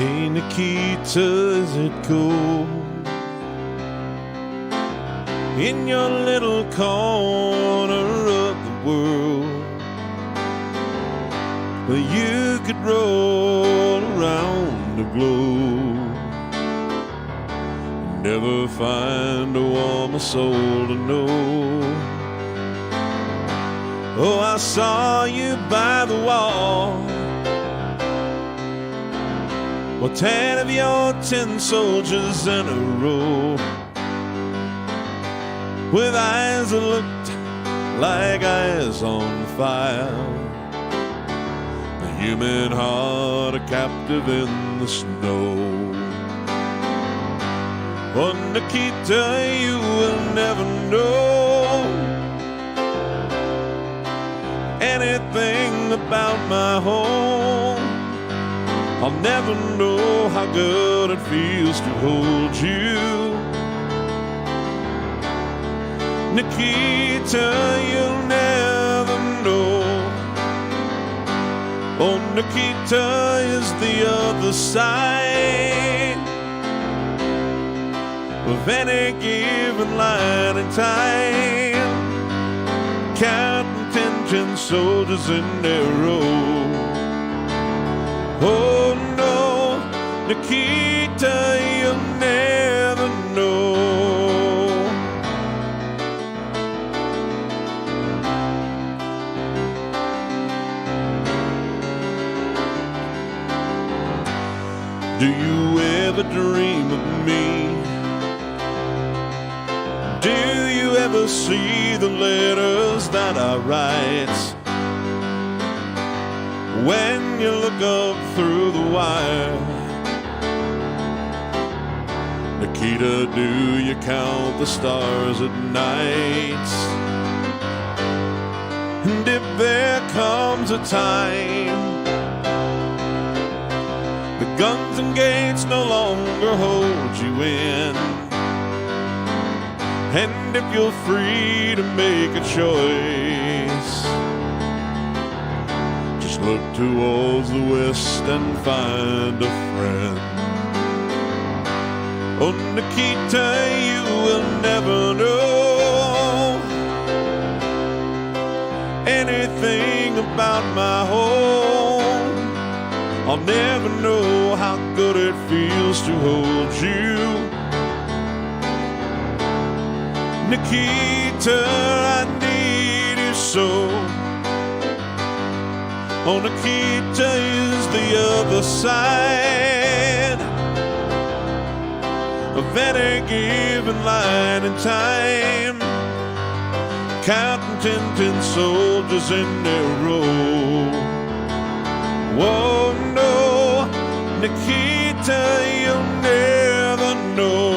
Hey Nikita, is it cool in your little corner of the world where you could roll around the globe and never find a warmer soul to know? Oh, I saw you by the wall, well, 10 of your 10 soldiers in a row, with eyes that looked like eyes on fire, the human heart a captive in the snow. Oh, Nikita, you will never know anything about my home. I'll never know how good it feels to hold you. Nikita, you'll never know. Oh, Nikita is the other side of any given line in time, counting 10 soldiers in their row. Oh no, Nikita, you'll never know. Do you ever dream of me? Do you ever see the letters that I write when you look up through the wire? Nikita, do you count the stars at night? And if there comes a time the guns and gates no longer hold you in, and if you're free to make a choice, just look towards the west and find a friend. Oh, Nikita, you will never know anything about my home. I'll never know how good it feels to hold you. Nikita, I need you so. Oh, Nikita is the other side of any given line in time, counting 10 soldiers in their row. Whoa, no, Nikita, you'll never know.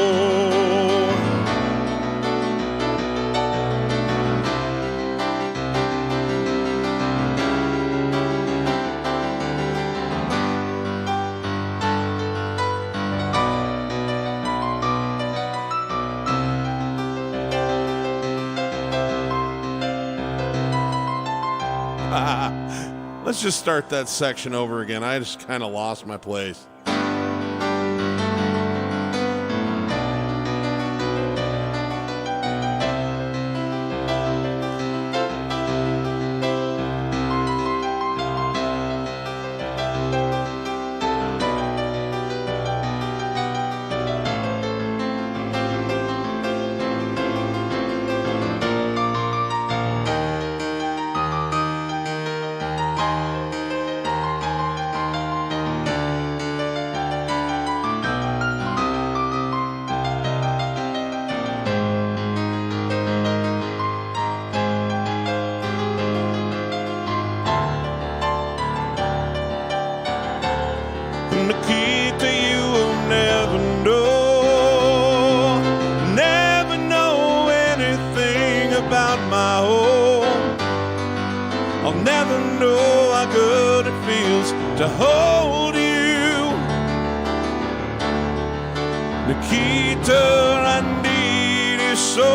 Let's just start that section over again. I just kind of lost my place. Nikita, you will never know anything about my home. I'll never know how good it feels to hold you. Nikita, I need you so.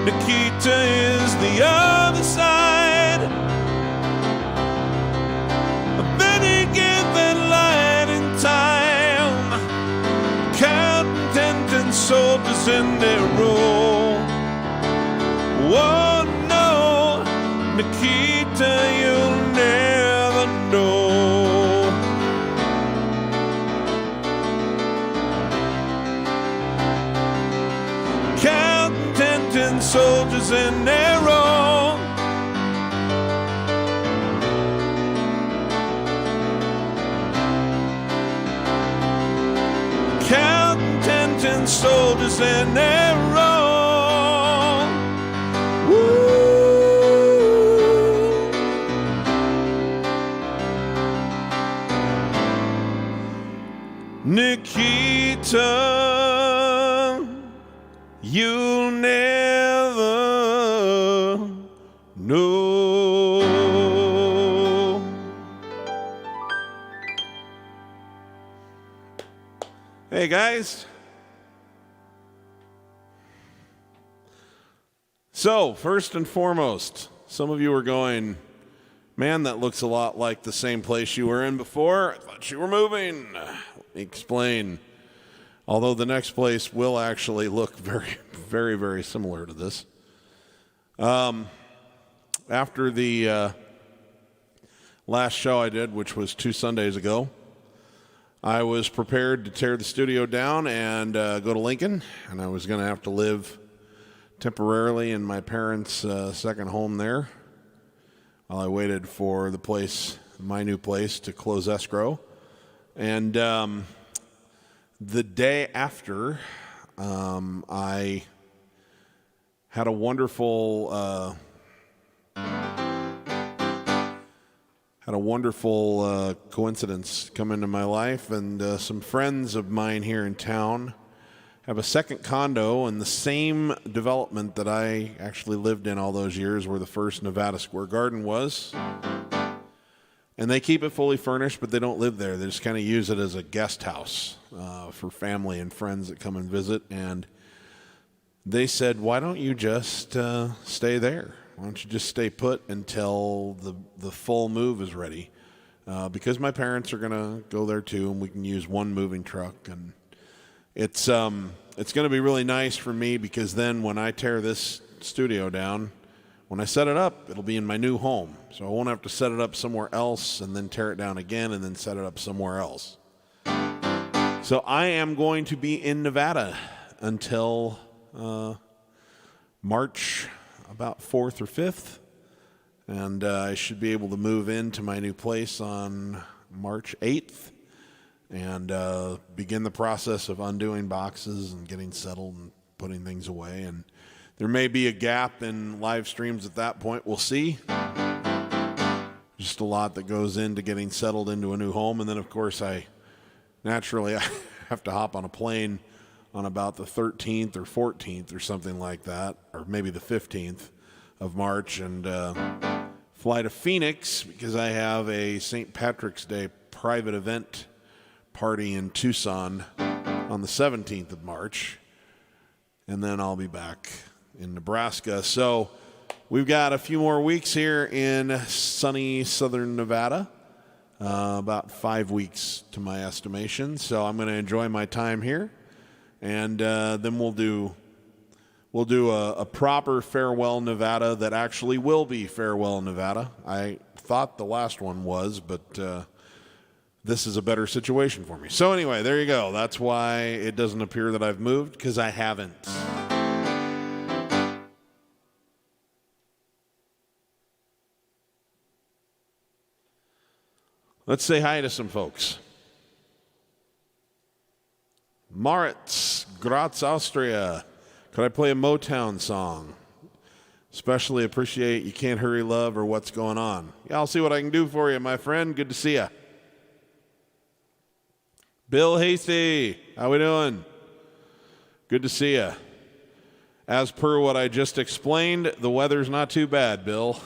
Nikita is the other side of any given soldiers in their row. Oh no, Nikita, you'll never know. Counting 10 soldiers in their row. Counting 10 soldiers in their row. Woo. Nikita, you'll never know. Hey guys. So, first and foremost, some of you are going, man, that looks a lot like the same place you were in before. I thought you were moving. Let me explain. Although the next place will actually look very, very, very similar to this. After the last show I did, which was 2 Sundays ago, I was prepared to tear the studio down and go to Lincoln, and I was going to have to live temporarily in my parents' second home there while I waited for the place, my new place, to close escrow. And the day after, I had a wonderful coincidence come into my life, and some friends of mine here in town have a second condo in the same development that I actually lived in all those years, where the first Nevada Square Garden was. And they keep it fully furnished, but they don't live there. They just kind of use it as a guest house for family and friends that come and visit. And they said, why don't you just stay there? Why don't you just stay put until the full move is ready? Because my parents are going to go there too, and we can use one moving truck. And it's going to be really nice for me, because then when I tear this studio down, when I set it up, it'll be in my new home. So I won't have to set it up somewhere else and then tear it down again and then set it up somewhere else. So I am going to be in Nevada until March about 4th or 5th. And I should be able to move into my new place on March 8th and begin the process of undoing boxes and getting settled and putting things away. And there may be a gap in live streams at that point. We'll see. Just a lot that goes into getting settled into a new home. And then, of course, I have to hop on a plane on about the 13th or 14th or something like that, or maybe the 15th of March, and fly to Phoenix, because I have a St. Patrick's Day private event party in Tucson on the 17th of March. And then I'll be back in Nebraska. So we've got a few more weeks here in sunny southern Nevada, about 5 weeks to my estimation. So I'm going to enjoy my time here, and then we'll do a proper farewell Nevada that actually will be farewell Nevada. I thought the last one was, but this is a better situation for me. So anyway, there you go. That's why it doesn't appear that I've moved, because I haven't. Let's say hi to some folks. Moritz, Graz, Austria. Could I play a Motown song? Especially appreciate You Can't Hurry Love or What's Going On. Yeah, I'll see what I can do for you, my friend. Good to see you. Bill Hasty, how we doing? Good to see you. As per what I just explained, the weather's not too bad, Bill.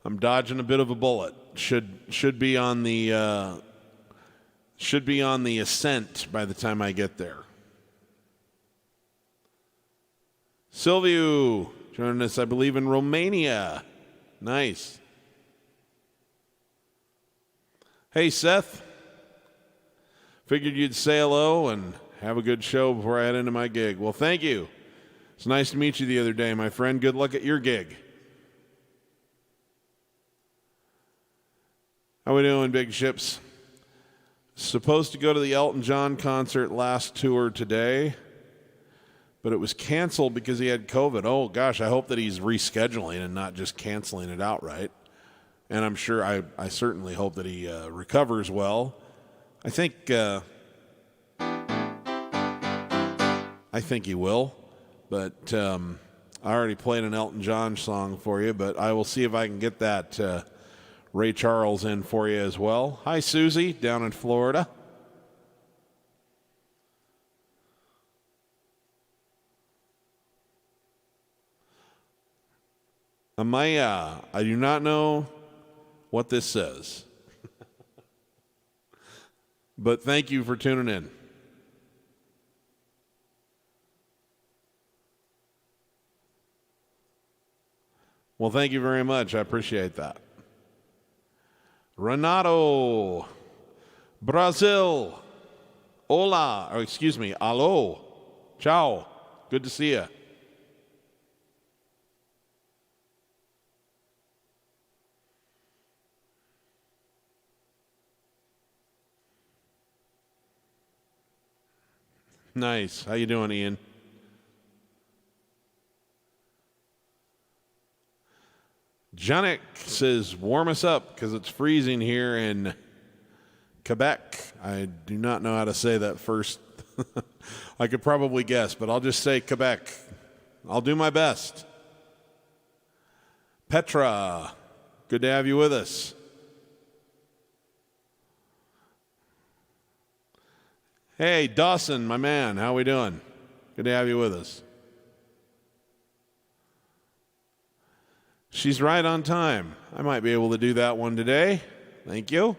I'm dodging a bit of a bullet. Should be on the ascent by the time I get there. Silviu joining us, I believe, in Romania. Nice. Hey, Seth. Figured you'd say hello and Have a good show before I head into my gig. Well, thank you. It's nice to meet you the other day, my friend. Good luck at your gig. How we doing, big ships? Supposed to go to the Elton John concert last tour today, but it was canceled because he had COVID. Oh, gosh, I hope that he's rescheduling and not just canceling it outright. And I'm sure, I certainly hope that he recovers well. I think he will, but I already played an Elton John song for you, but I will see if I can get that Ray Charles in for you as well. Hi, Susie, down in Florida. Amaya, I do not know what this says, but thank you for tuning in. Well, thank you very much. I appreciate that. Renato, Brazil, hola, or excuse me, allo, ciao, good to see you. Nice. How you doing, Ian? Janik says, warm us up because it's freezing here in Quebec. I do not know how to say that first. I could probably guess, but I'll just say Quebec. I'll do my best. Petra, good to have you with us. Hey, Dawson, my man, how we doing? Good to have you with us. She's right on time. I might be able to do that one today. Thank you.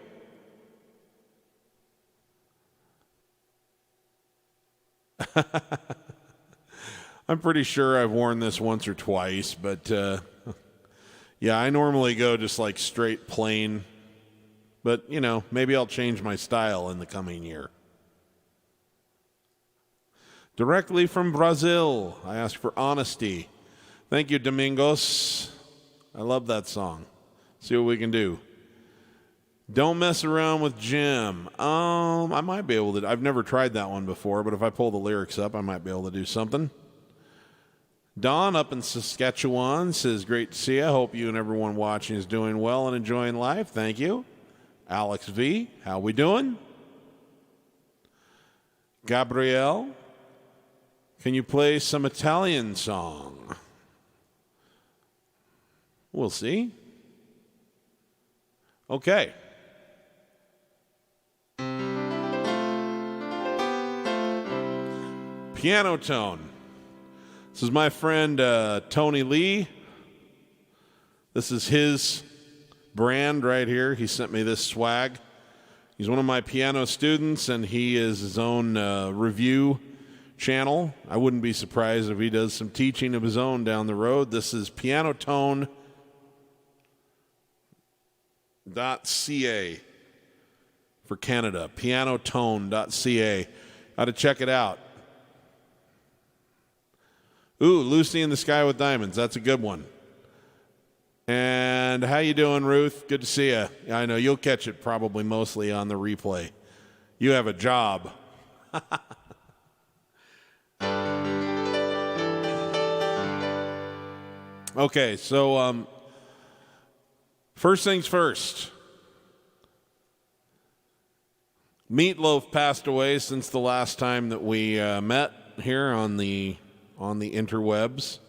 I'm pretty sure I've worn this once or twice, but yeah, I normally go just like straight plain. But, you know, maybe I'll change my style in the coming year. Directly from Brazil, I ask for honesty. Thank you, Domingos. I love that song. See what we can do. Don't mess around with Jim. I might be able to. I've never tried that one before, but if I pull the lyrics up, I might be able to do something. Don up in Saskatchewan says, great to see you. Hope you and everyone watching is doing well and enjoying life. Thank you. Alex V, how we doing? Gabrielle, can you play some Italian song? We'll see. Okay. Piano tone. This is my friend Tony Lee. This is his brand right here. He sent me this swag. He's one of my piano students, and he is his own review channel. I wouldn't be surprised if he does some teaching of his own down the road. This is pianotone.ca for Canada. Pianotone.ca. Got to check it out. Ooh, Lucy in the Sky with Diamonds. That's a good one. And how you doing, Ruth? Good to see you. I know you'll catch it probably mostly on the replay. You have a job. Okay, so first things first. Meatloaf passed away since the last time that we met here on the interwebs.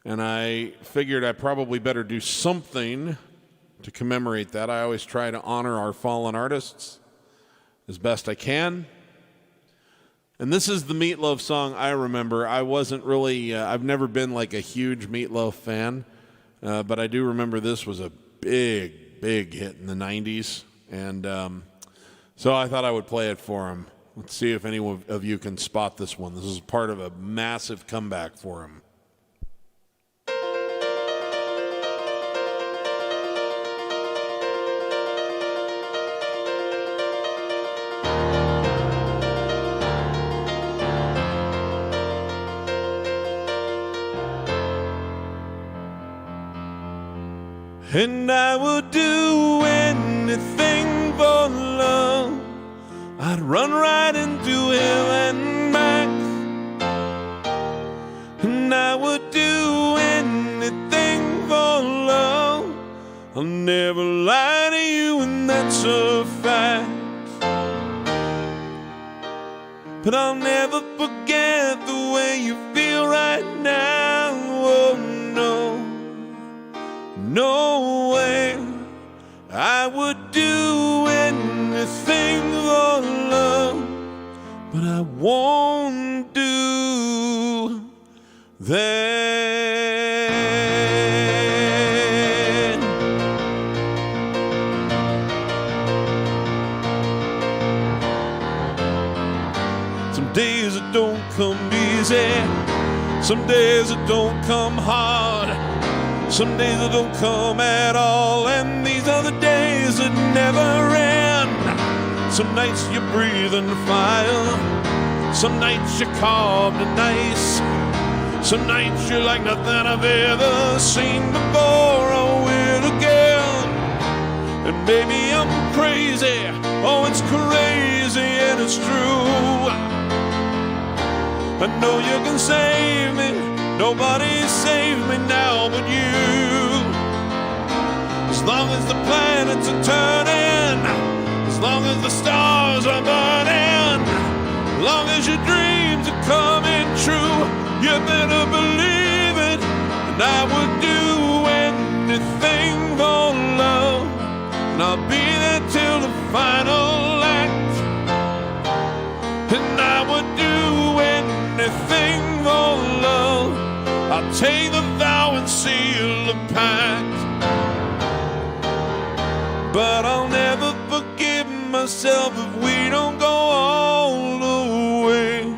And I figured I probably better do something to commemorate that. I always try to honor our fallen artists as best I can. And this is the Meatloaf song I remember. I wasn't really, I've never been like a huge Meatloaf fan, but I do remember this was a big, big hit in the 90s. And so I thought I would play it for him. Let's see if any of you can spot this one. This is part of a massive comeback for him. And I would do anything for love. I'd run right into hell and back. And I would do anything for love. I'll never lie to you, and that's a fact. But I'll never forget the way you feel right now. Oh no, no way. I would do anything for love, but I won't do that. Some days it don't come easy, some days it don't come hard, some days it don't come at all, and these are the days that never end. Some nights you're breathing fire, some nights you're carved in ice, some nights you're like nothing I've ever seen before or will again. And maybe I'm crazy, oh it's crazy and it's true. I know you can save me, nobody saved me now but you. As long as the planets are turning, as long as the stars are burning, as long as your dreams are coming true, you better believe it. And I would do anything for love, and I'll be there till the final act. And I would do anything for love, I'll take the vow and seal the pact. But I'll never forgive myself if we don't go all the way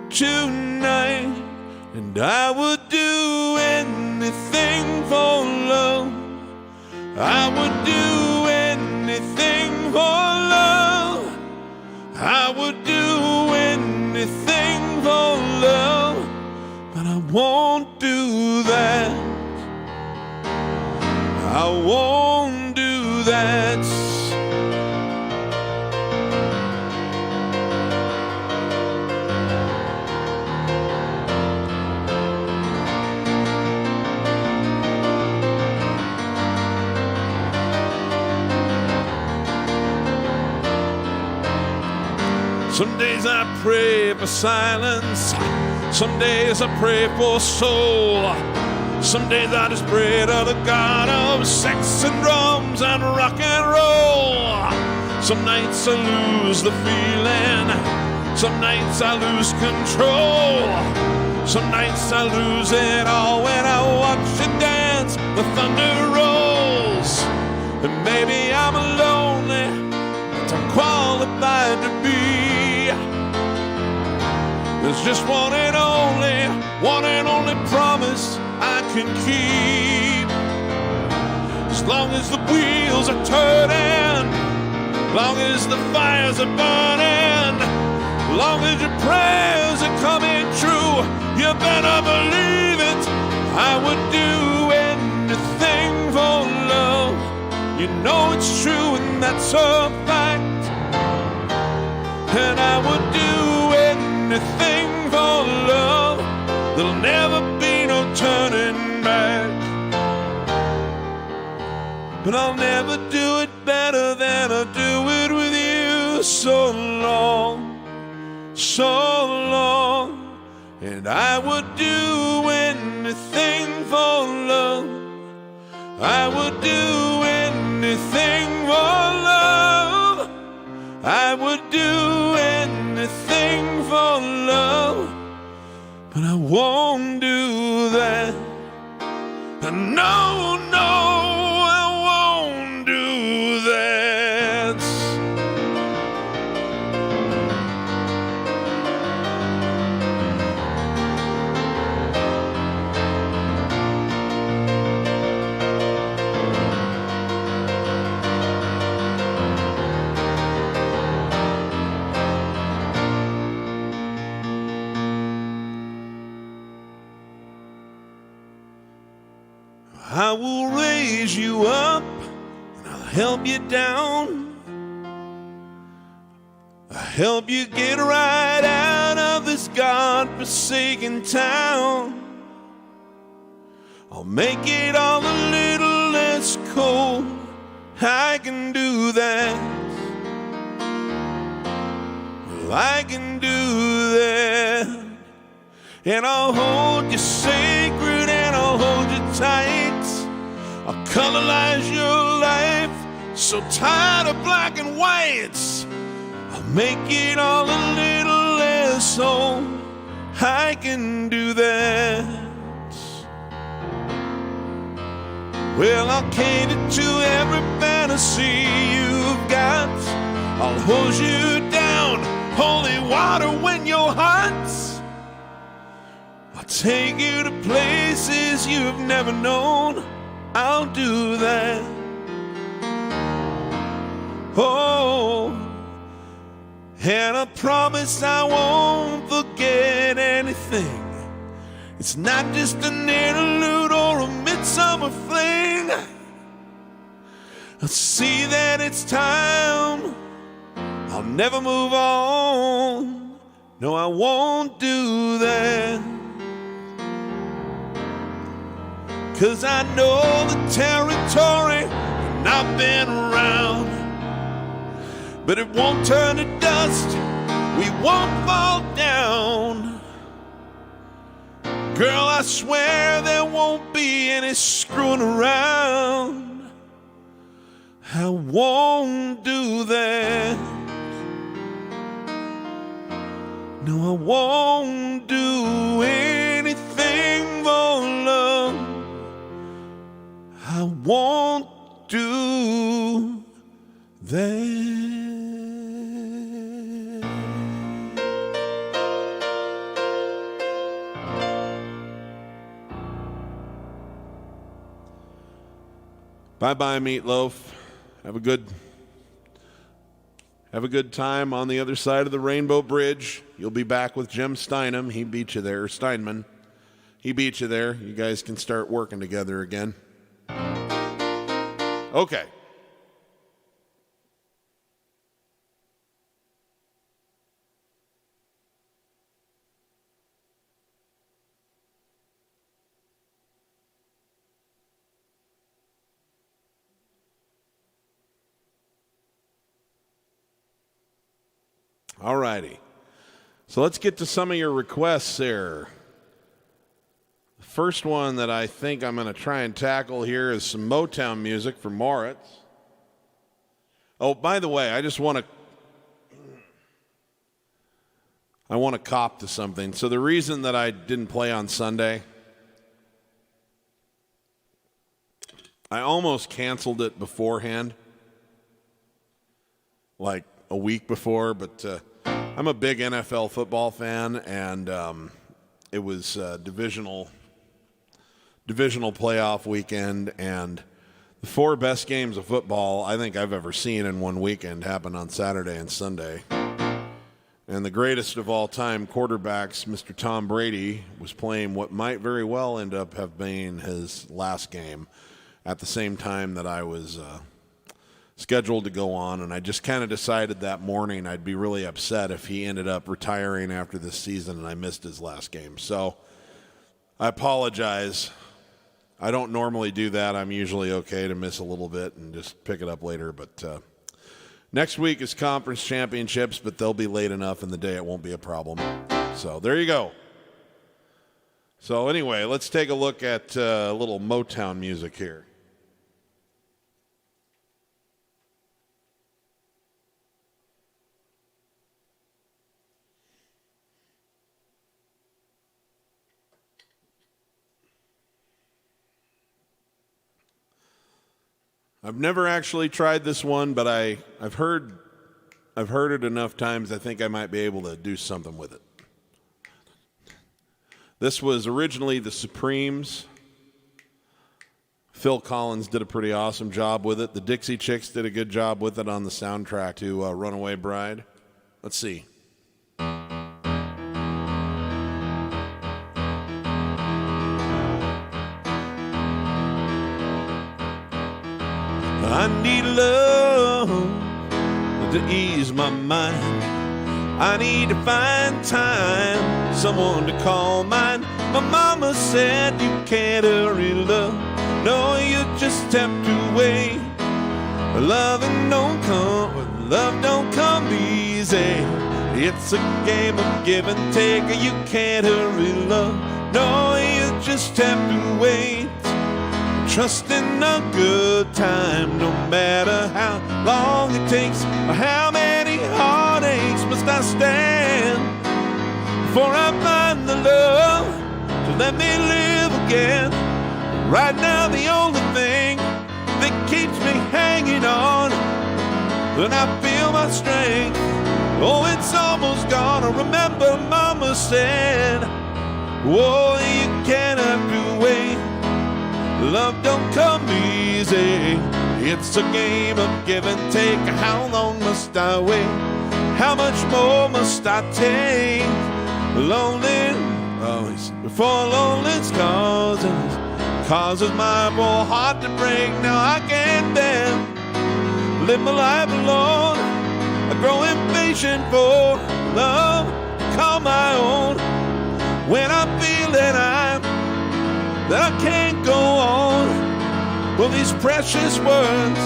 tonight. And I would do anything for love, I would do anything for love, I would do anything for love, but I won't do that. I won't do that. Some days I pray for silence, some days I pray for soul, some days I just pray to the God of sex and drums and rock and roll. Some nights I lose the feeling, some nights I lose control, some nights I lose it all when I watch you dance, the thunder rolls. And maybe I'm lonely, but I'm qualified to be. There's just one and only promise I can keep. As long as the wheels are turning, long as the fires are burning, long as your prayers are coming true, you better believe it. I would do anything for love. You know it's true and that's a fact. And I would do anything for love. There'll never be no turning back. But I'll never do it better than I do it with you. So long, so long. And I would do anything for love. I would do anything for love. I would do anything for love, but I won't do that. No, no, I won't do that. I will raise you up and I'll help you down. I'll help you get right out of this God-forsaken town. I'll make it all a little less cold. I can do that. Well, I can do that. And I'll hold you sacred and I'll hold you tight. I'll colorize your life, so tired of black and whites. I'll make it all a little less old. I can do that. Well, I'll cater to every fantasy you've got. I'll hose you down, holy water when you're hot. I'll take you to places you've never known. I'll do that. Oh, and I promise I won't forget anything. It's not just an interlude or a midsummer fling. I'll see that it's time. I'll never move on. No, I won't do that. 'Cause I know the territory and I've been around. But it won't turn to dust, we won't fall down. Girl, I swear there won't be any screwing around. I won't do that. No, I won't do anything for love. I won't do that. Bye-bye, Meatloaf. Have a good time on the other side of the Rainbow Bridge. You'll be back with Jim Steinman. He beat you there, Steinman. He beat you there. You guys can start working together again. Okay. All righty. So let's get to some of your requests there. The first one that I think I'm going to try and tackle here is some Motown music from Moritz. Oh, by the way, I want to cop to something. So the reason that I didn't play on Sunday, I almost canceled it beforehand, like a week before, but I'm a big NFL football fan, and it was divisional playoff weekend, and the 4 best games of football I think I've ever seen in one weekend happened on Saturday and Sunday. And the greatest of all time quarterbacks, Mr. Tom Brady, was playing what might very well end up have been his last game at the same time that I was scheduled to go on, and I just kind of decided that morning I'd be really upset if he ended up retiring after this season and I missed his last game. So I apologize. I don't normally do that. I'm usually okay to miss a little bit and just pick it up later. But next week is conference championships, but they'll be late enough in the day it won't be a problem. So there you go. So anyway, let's take a look at a little Motown music here. I've never actually tried this one, but I've heard it enough times I think I might be able to do something with it. This was originally the Supremes. Phil Collins did a pretty awesome job with it. The Dixie Chicks did a good job with it on the soundtrack to Runaway Bride. Let's see. I need love to ease my mind. I need to find time, someone to call mine. My mama said you can't hurry love, no, you just have to wait. Love don't come easy. It's a game of give and take. You can't hurry love, no, you just have to wait. Trust in a good time, no matter how long it takes, or how many heartaches must I stand before I find the love to let me live again. Right now the only thing that keeps me hanging on, and I feel my strength, oh, it's almost gone. I remember mama said, oh, you can't have to wait. Love don't come easy. It's a game of give and take. How long must I wait? How much more must I take? Lonely, before loneliness causes my poor heart to break. Now I can't bear live my life alone. I grow impatient for love to call my own. When I feel that I can't go on, well, these precious words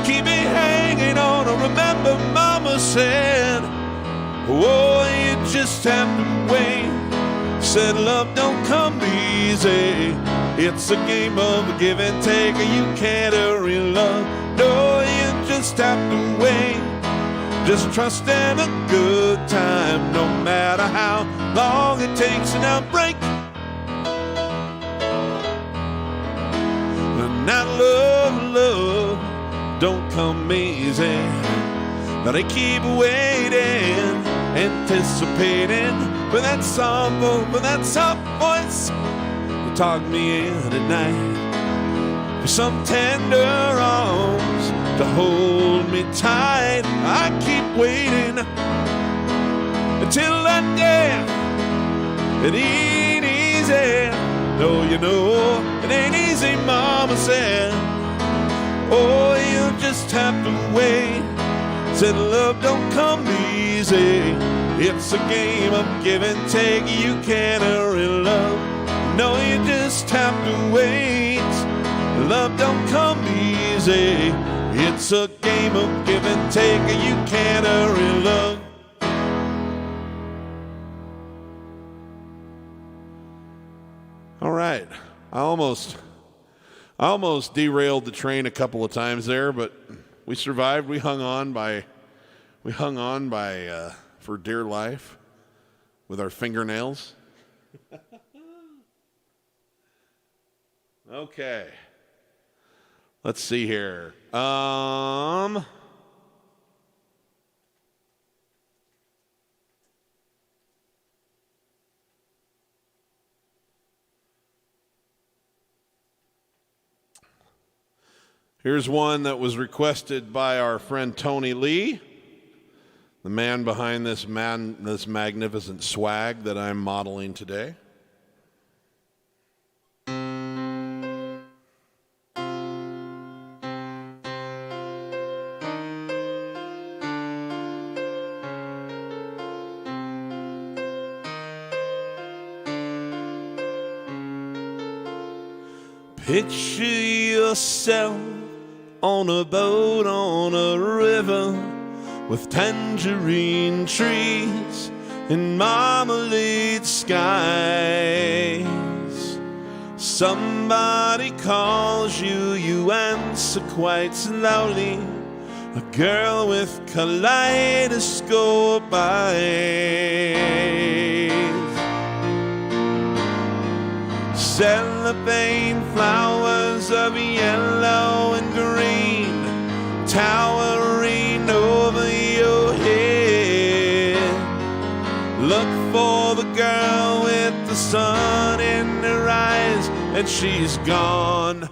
keep me hanging on. I remember mama said, oh, you just have to wait. Said love don't come easy. It's a game of give and take. You can't hurry love, no, you just have to wait. Just trust in a good time, no matter how long it takes. And I'll break. Now love don't come easy, but I keep waiting, anticipating for that soft voice to talk me in at night, for some tender arms to hold me tight. I keep waiting until that day. It ain't easy. No, you know, it ain't easy, mama said. Oh, you just have to wait. Said love don't come easy. It's a game of give and take. You can't hurry love, no, you just have to wait. Love don't come easy. It's a game of give and take. You can't hurry love. All right, I almost derailed the train a couple of times there, but we survived. We hung on by for dear life with our fingernails. Okay, let's see here. Here's one that was requested by our friend Tony Lee, the man behind this magnificent swag that I'm modeling today. Picture yourself on a boat on a river with tangerine trees and marmalade skies. Somebody calls you, you answer quite slowly. A girl with kaleidoscope eyes. Cellophane flowers of yellow and green towering over your head. Look for the girl with the sun in her eyes, and she's gone.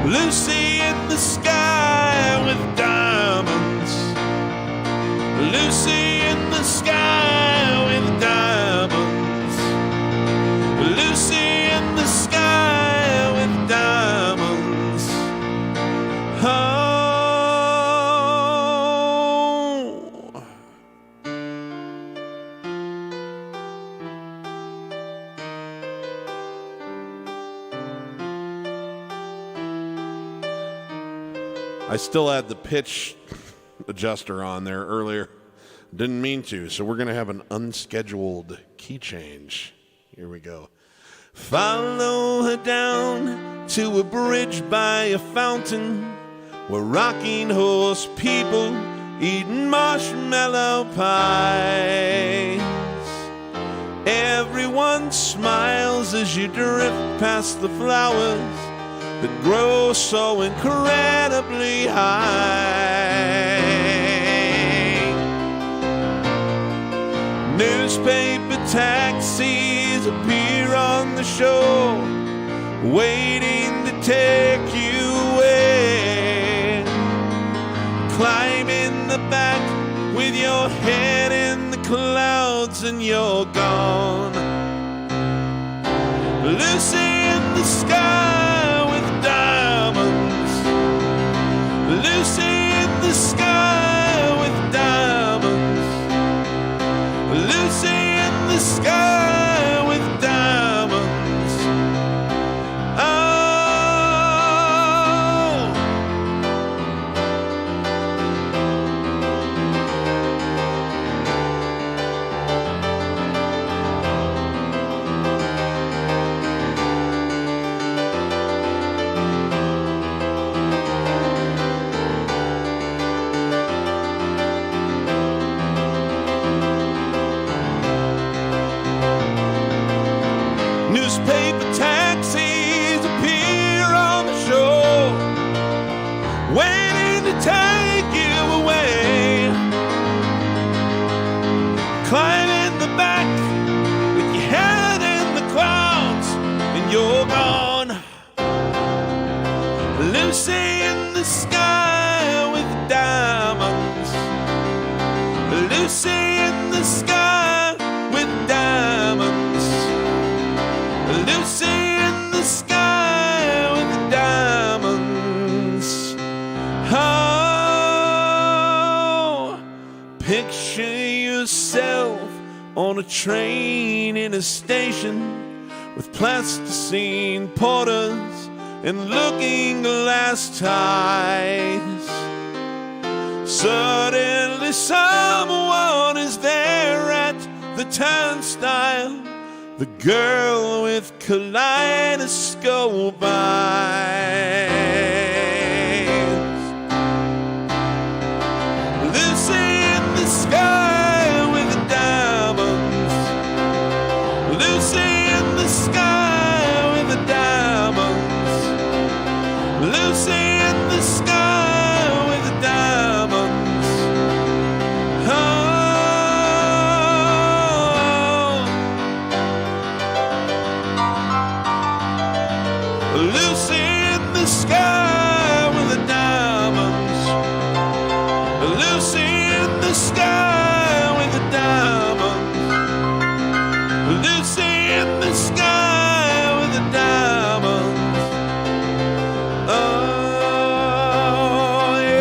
Lucy in the sky with diamonds. Lucy in the sky with diamonds. Lucy in the sky with diamonds. I still had the pitch adjuster on there earlier. Didn't mean to, so we're going to have an unscheduled key change. Here we go. Follow her down to a bridge by a fountain where rocking horse people eating marshmallow pies. Everyone smiles as you drift past the flowers that grow so incredibly high. Newspaper taxis appear on the shore, waiting to take you away. Climb in the back with your head in the clouds and you're gone. Lucy in the sky with diamonds. Lucy in the sky with diamonds. Lucy in the sky with diamonds. Oh. Newspaper taxis appear on the shore, waiting to take you away. Climb in the back with your head in the clouds and you're gone. Lucy in the sky with diamonds. Lucy in the sky with diamonds. Lucy in the sky with diamonds. Oh, picture yourself on a train in a station with plasticine porters and looking glass ties. Suddenly someone is there at the turnstile, the girl with kaleidoscope eyes. Lucy in the sky with diamonds. Lucy in the sky with diamonds. Lucy in the sky with diamonds. Oh. Lucy in the sky with the diamonds. Lucy in the sky with the diamonds. Lucy in the sky with the diamonds. Oh, yeah.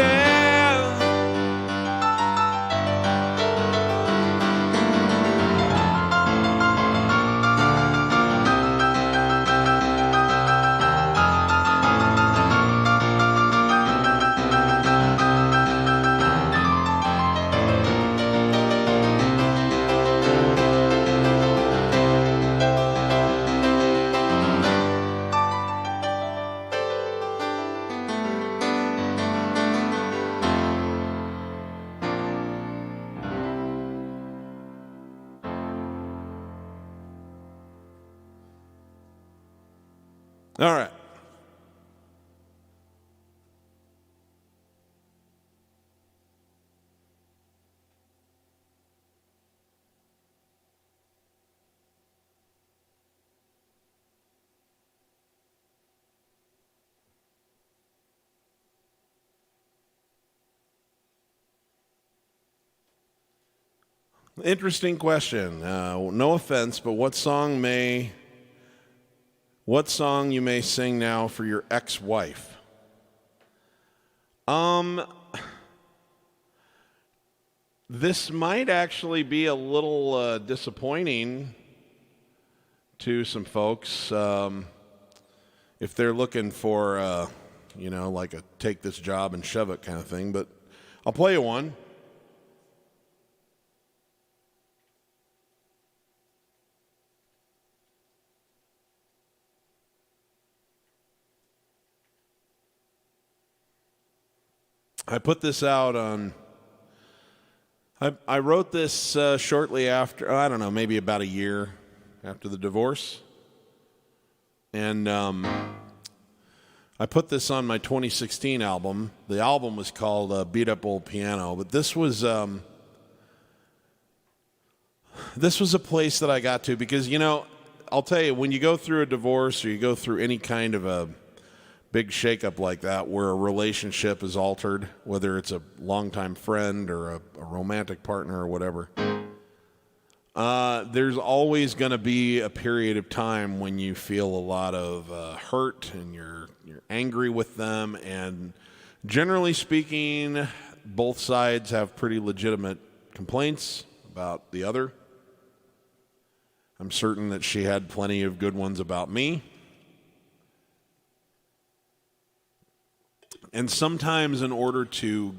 All right. Interesting question. No offense, but what song you may sing now for your ex-wife? This might actually be a little disappointing to some folks if they're looking for you know, like a take this job and shove it kind of thing, but I'll play you one. I put this out on, I wrote this shortly after, I don't know, maybe about a year after the divorce. And I put this on my 2016 album. The album was called Beat Up Old Piano, but this was a place that I got to because, you know, I'll tell you, when you go through a divorce or you go through any kind of a big shakeup like that where a relationship is altered, whether it's a longtime friend or a romantic partner or whatever, there's always going to be a period of time when you feel a lot of hurt and you're angry with them. And generally speaking, both sides have pretty legitimate complaints about the other. I'm certain that she had plenty of good ones about me. And sometimes in order to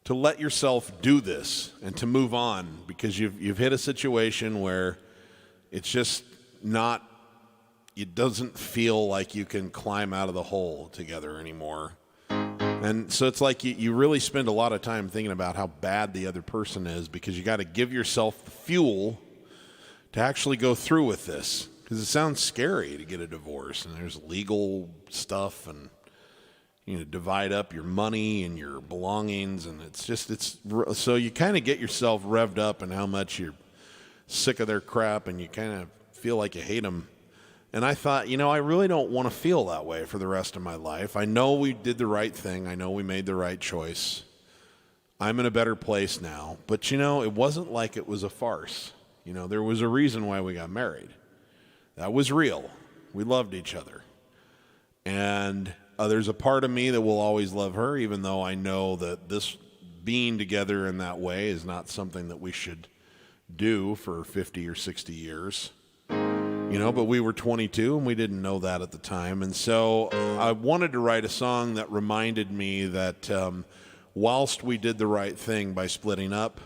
let yourself do this and to move on, because you've hit a situation where it's just not, it doesn't feel like you can climb out of the hole together anymore. And so it's like you really spend a lot of time thinking about how bad the other person is, because you got to give yourself the fuel to actually go through with this. Because it sounds scary to get a divorce, and there's legal stuff, and you know, divide up your money and your belongings, and so you kind of get yourself revved up and how much you're sick of their crap, and you kind of feel like you hate them. And I thought, you know, I really don't want to feel that way for the rest of my life. I know we did the right thing. I know we made the right choice. I'm in a better place now. But, you know, it wasn't like it was a farce. You know, there was a reason why we got married. That was real. We loved each other. And there's a part of me that will always love her, even though I know that this being together in that way is not something that we should do for 50 or 60 years. You know, but we were 22 and we didn't know that at the time. And so I wanted to write a song that reminded me that whilst we did the right thing by splitting up,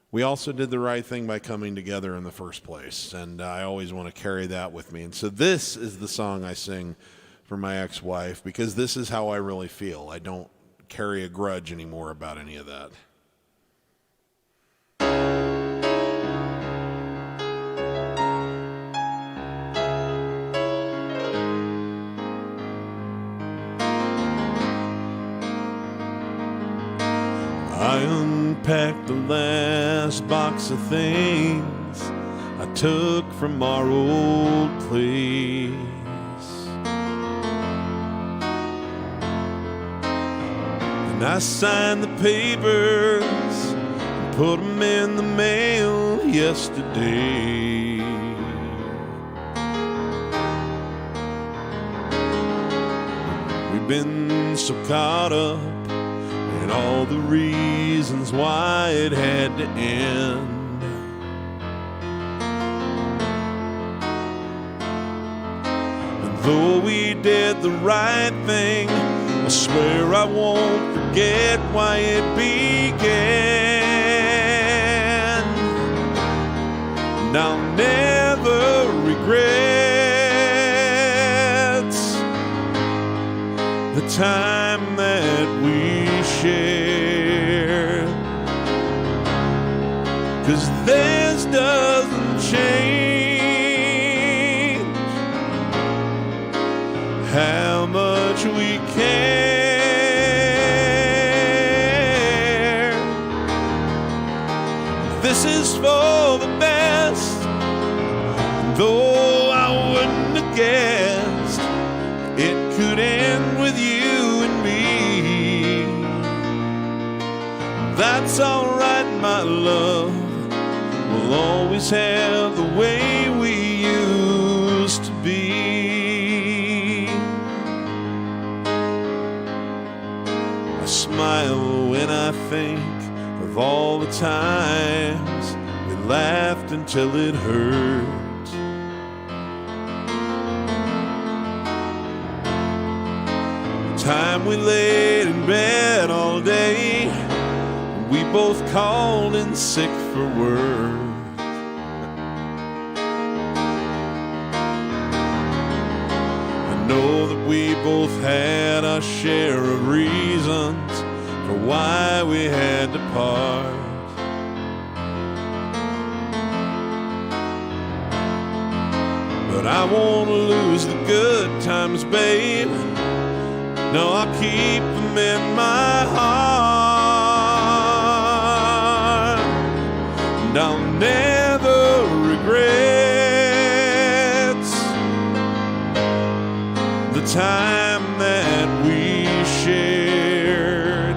we also did the right thing by coming together in the first place, and I always want to carry that with me. And so this is the song I sing for my ex-wife, because this is how I really feel. I don't carry a grudge anymore about any of that. I unpacked the last box of things I took from our old place. And I signed the papers and put them in the mail yesterday. We've been so caught up and all the reasons why it had to end. And though we did the right thing, I swear I won't forget why it began. And I'll never regret the time that we shared, 'cause this doesn't change how much we care. This is for the best, though I wouldn't have guessed it could end with you and me. That's alright, my love. We'll always have the way we used to be. I smile when I think of all the times we laughed until it hurt. time we laid in bed all day, we both called in sick for work. I know that we both had our share of reasons for why we had to part. But I won't lose the good times, babe. No, I'll keep them in my heart. And I'll never regret the time that we shared.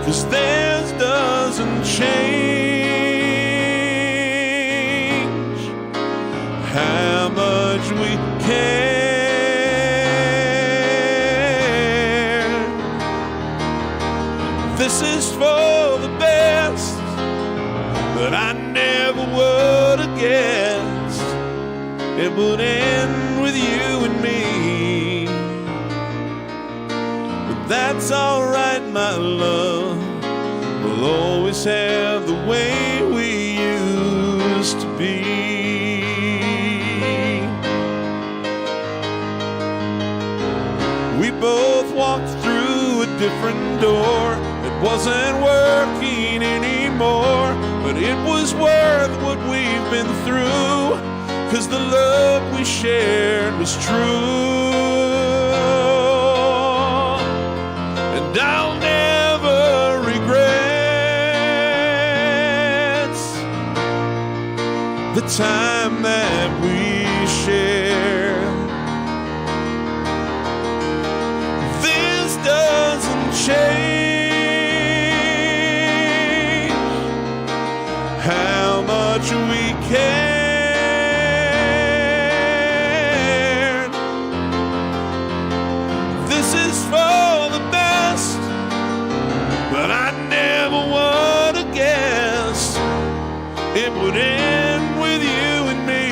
'Cause theirs doesn't change how much we care. This is for the best, but I never would have guessed it would end with you and me. But that's alright, my love. We'll always have the way we used to be. We both walked through a different door. It wasn't working anymore, but it was worth what we've been through, 'cause the love we shared was true. And I'll never regret the time that we shared. This doesn't change how much we cared. This is for the best, but I never would have guessed it would end with you and me.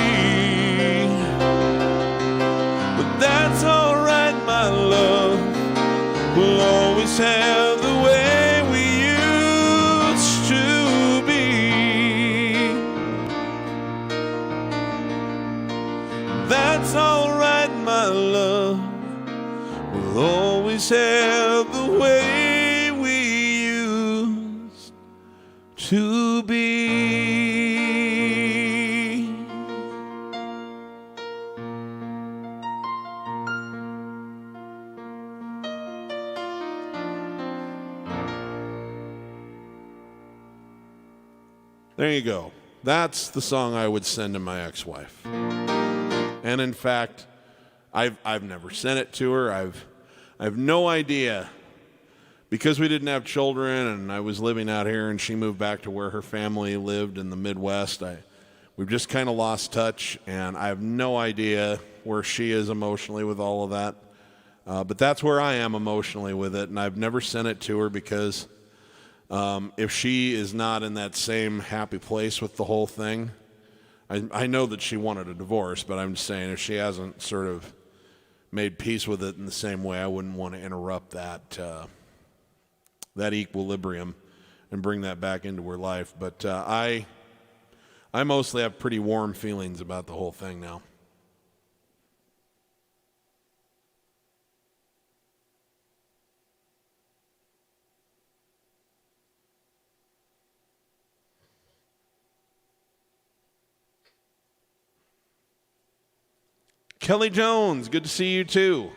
But that's alright, my love. We'll always have the way we used to be. That's alright, my love. We'll always have the way we used to be. There you go. That's the song I would send to my ex-wife. And in fact, I've never sent it to her. I have no idea, because we didn't have children and I was living out here and she moved back to where her family lived in the Midwest. We've just kind of lost touch, and I have no idea where she is emotionally with all of that. But that's where I am emotionally with it, and I've never sent it to her because if she is not in that same happy place with the whole thing, I know that she wanted a divorce, but I'm just saying if she hasn't sort of made peace with it in the same way, I wouldn't want to interrupt that equilibrium and bring that back into her life. But I mostly have pretty warm feelings about the whole thing now. Kelly Jones, good to see you too.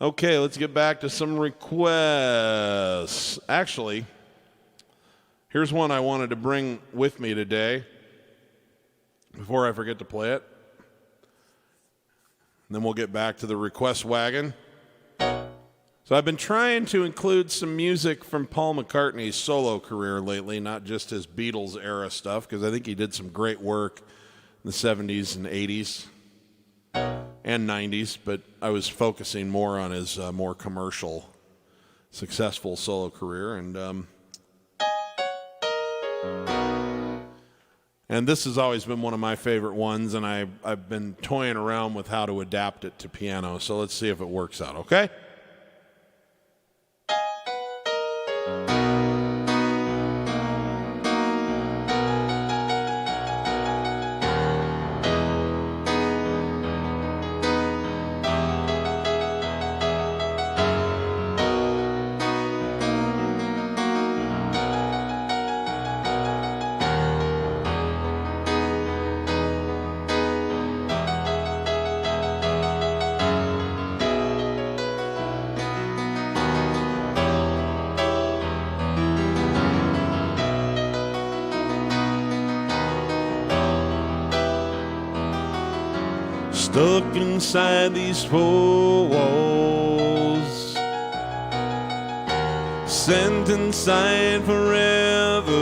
Okay, let's get back to some requests. Actually, here's one I wanted to bring with me today before I forget to play it. And then we'll get back to the request wagon. So I've been trying to include some music from Paul McCartney's solo career lately, not just his Beatles era stuff, because I think he did some great work in the 70s and 80s and 90s, but I was focusing more on his more commercial, successful solo career. And And this has always been one of my favorite ones, and I've been toying around with how to adapt it to piano, so let's see if it works out, okay? Stuck inside these four walls, sent inside forever,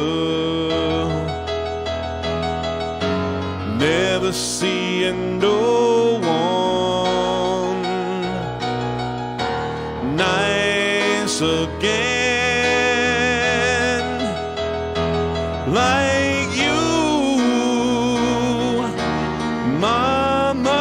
never seeing no one nice again like you, Mama.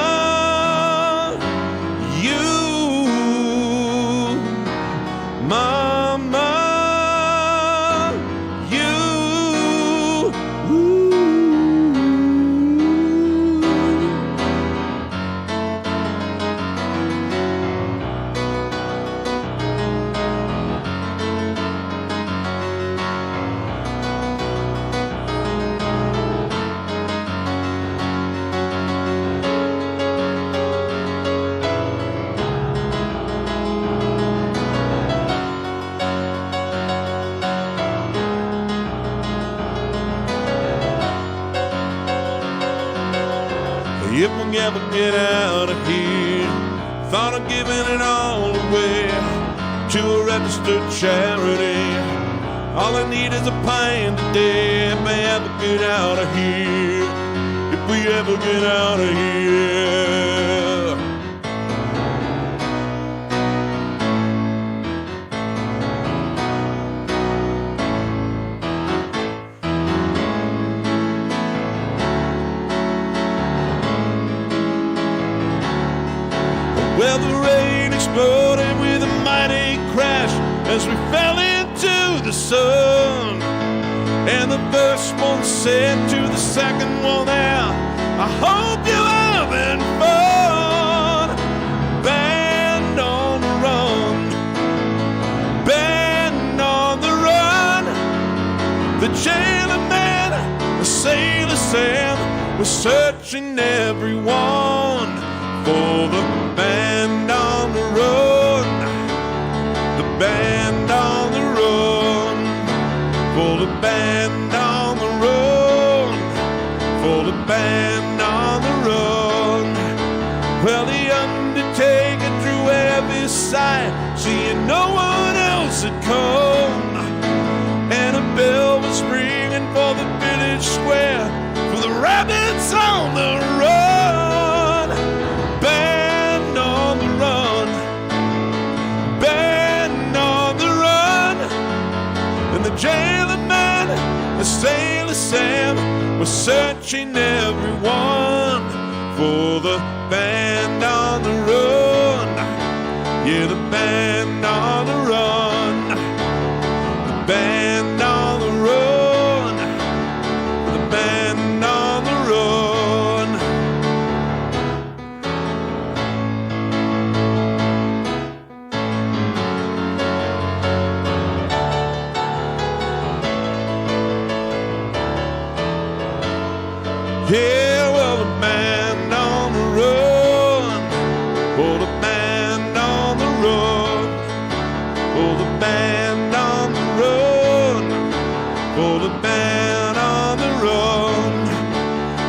If we ever get out of here, thought of giving it all away to a registered charity. All I need is a pint a day if I ever get out of here. If we ever get out of here. Well, the rain exploded with a mighty crash as we fell into the sun. And the first one said to the second one there, I hope you're having fun. Band on the run, band on the run. The jailer man, the sailor Sam, was searching everyone for the band on the run, the band on the run, for the band on the run, for the band on the run. Well, the undertaker drew every sigh, seeing no one else had come, and a bell was ringing for the village square, for the rabbits on the run. The jailer man, the sailor Sam, was searching everyone for the band on the run. Yeah, the band on the run, the band on the run, the band on the run. Yeah, well, the band on the run, oh, the band on the run, oh, the band on the run, oh, the band on the run.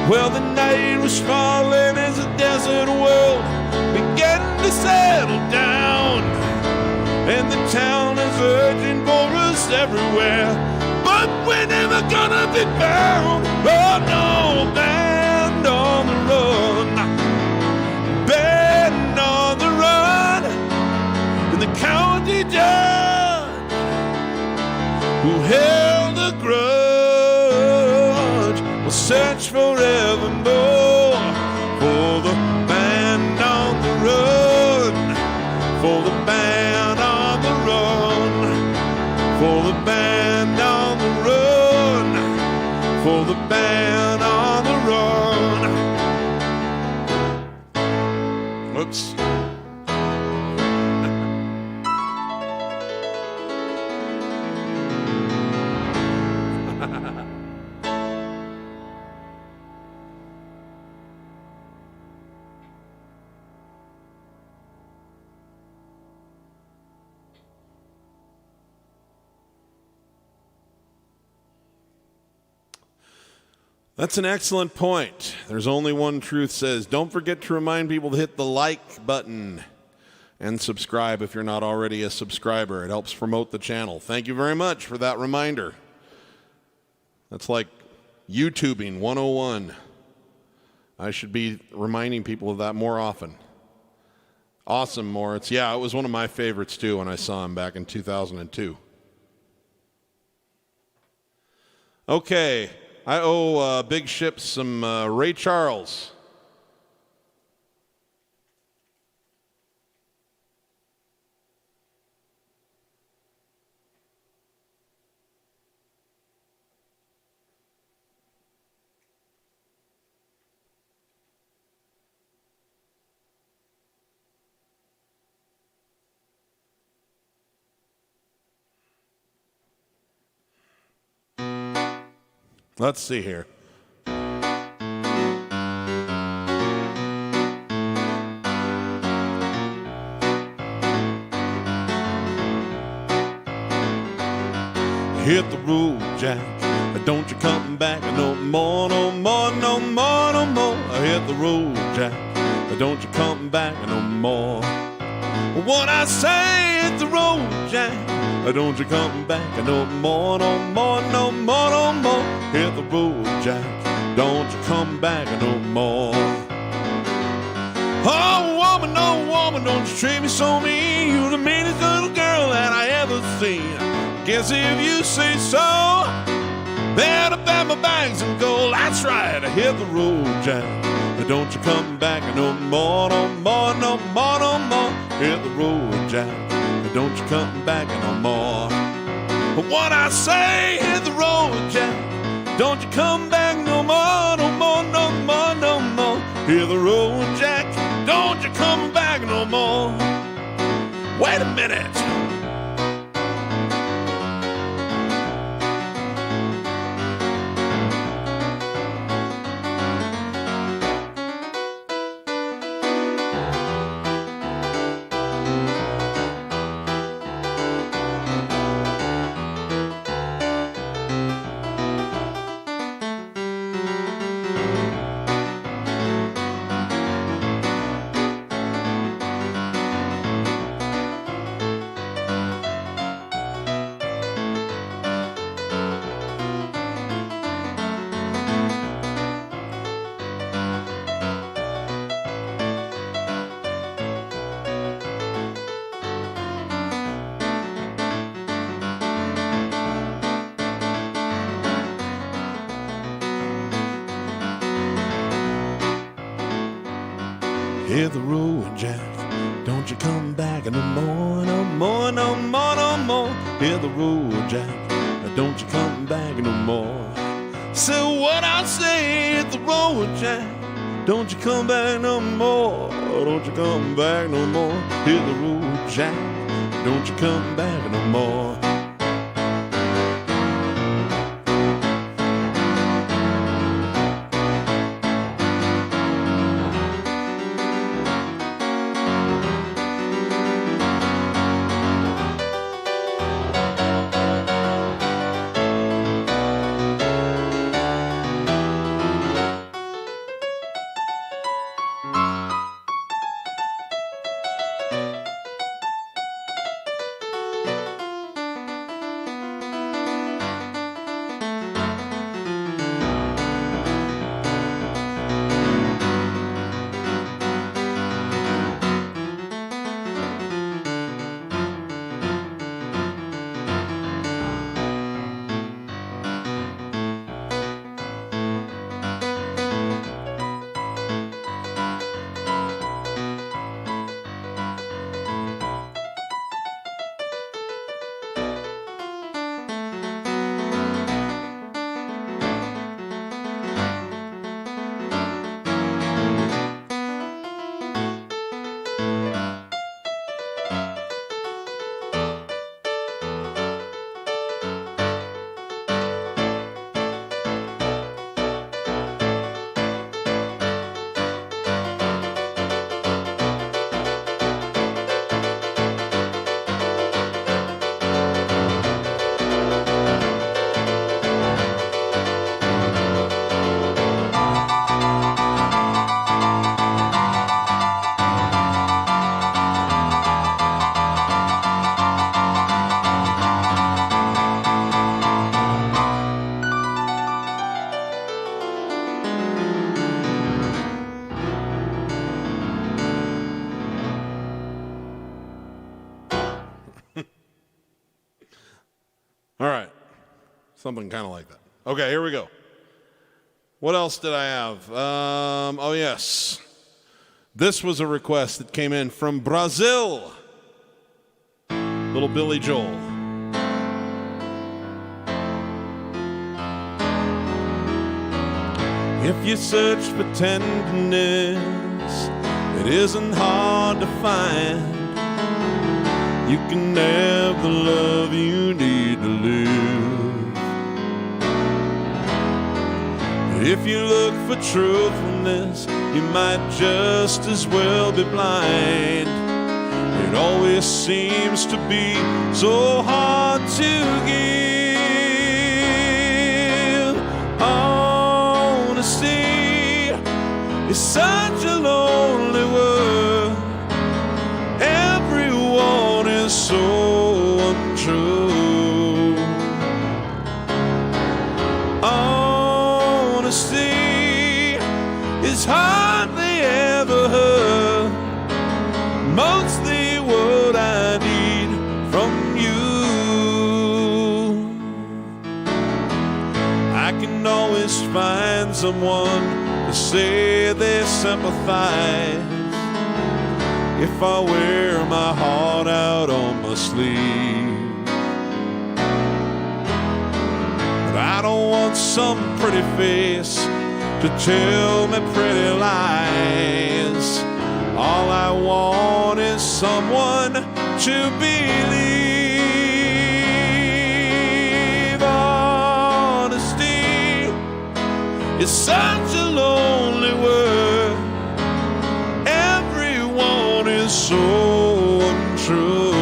Well, the night was falling as the desert world began to settle down, and the town is searching for us everywhere, but we're never gonna be found. Oh no, band on the run, band on the run. And the county judge who held a grudge forevermore. For the band on the run, for the band on the run, for the band on the run, for the band on the run. Whoops. That's an excellent point. There's only one truth says, don't forget to remind people to hit the like button and subscribe if you're not already a subscriber. It helps promote the channel. Thank you very much for that reminder. That's like YouTubing 101. I should be reminding people of that more often. Awesome, Moritz. Yeah, it was one of my favorites too when I saw him back in 2002. Okay. I owe Big Ship some Ray Charles. Let's see here. Hit the road, Jack. Don't you come back no more, no more, no more, no more. Hit the road, Jack. Don't you come back no more. What I say, hit the road, Jack. Don't you come back no more, no more, no more, no more. Hit the road, Jack. Don't you come back no more. Oh, woman, don't you treat me so mean. You're the meanest little girl that I ever seen. Guess if you say so, better pack my bags and go. That's right, hit the road, Jack. Don't you come back no more, no more, no more, no more. Hit the road, Jack. Don't you come back no more. What I say, hit the road, Jack. Don't you come back no more, no more, no more, no more. Hit the road, Jack. Don't you come back no more. Wait a minute. Hit the road, Jack. Don't you come back no more, no more, no more, no more. Hit the road, Jack. Don't you come back no more. So what I say, hit the road, Jack. Don't you come back no more. Don't you come back no more. Hit the road, Jack. Don't you come back no more. All right. Something kind of like that. Okay, here we go. What else did I have? Oh, yes. This was a request that came in from Brazil. Little Billy Joel. If you search for tenderness, it isn't hard to find. You can have the love you need to live. If you look for truthfulness, you might just as well be blind. It always seems to be so hard to give. Honesty is such a lonely word. Everyone is so untrue. Honesty is hardly ever heard. Mostly what I need from you. I can always find someone to say they sympathize if I wear my heart out on my sleeve. But I don't want some pretty face to tell me pretty lies. All I want is someone to believe. Honesty is such a lonely word. Everyone is so untrue.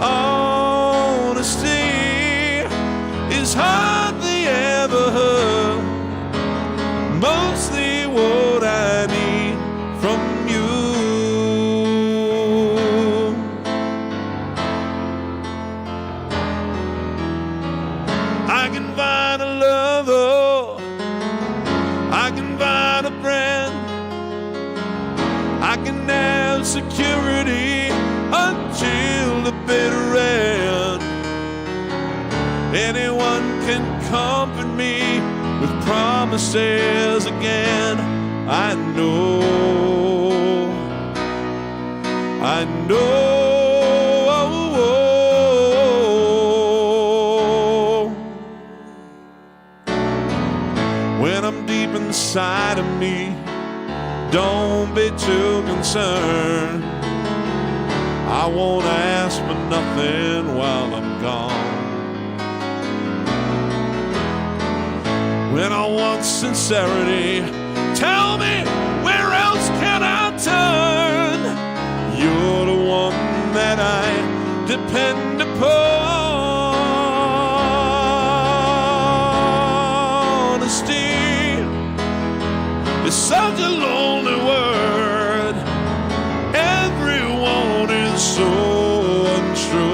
Honesty is hardly ever heard. Mostly what I need from you. I can find a lover, I can find a friend, I can have security until the bitter end. Anyone can comfort me with promises again. I know when I'm deep inside of me, don't be too concerned. I won't ask for nothing while I'm gone. When I want sincerity, tell me, where else can I turn? You're the one that I depend upon. Honesty is such a lonely word. Everyone is so untrue.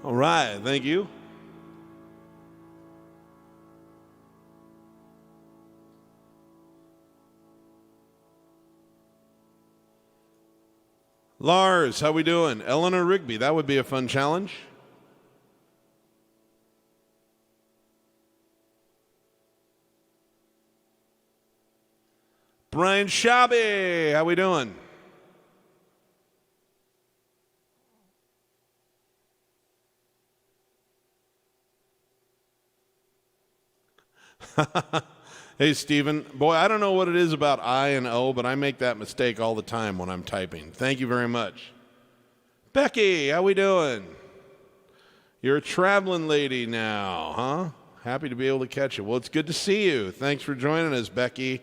All right, thank you. Lars, how we doing? Eleanor Rigby, that would be a fun challenge. Brian Shabby, how we doing? Hey, Stephen. Boy, I don't know what it is about I and O, but I make that mistake all the time when I'm typing. Thank you very much. Becky, how we doing? You're a traveling lady now, huh? Happy to be able to catch you. Well, it's good to see you. Thanks for joining us, Becky.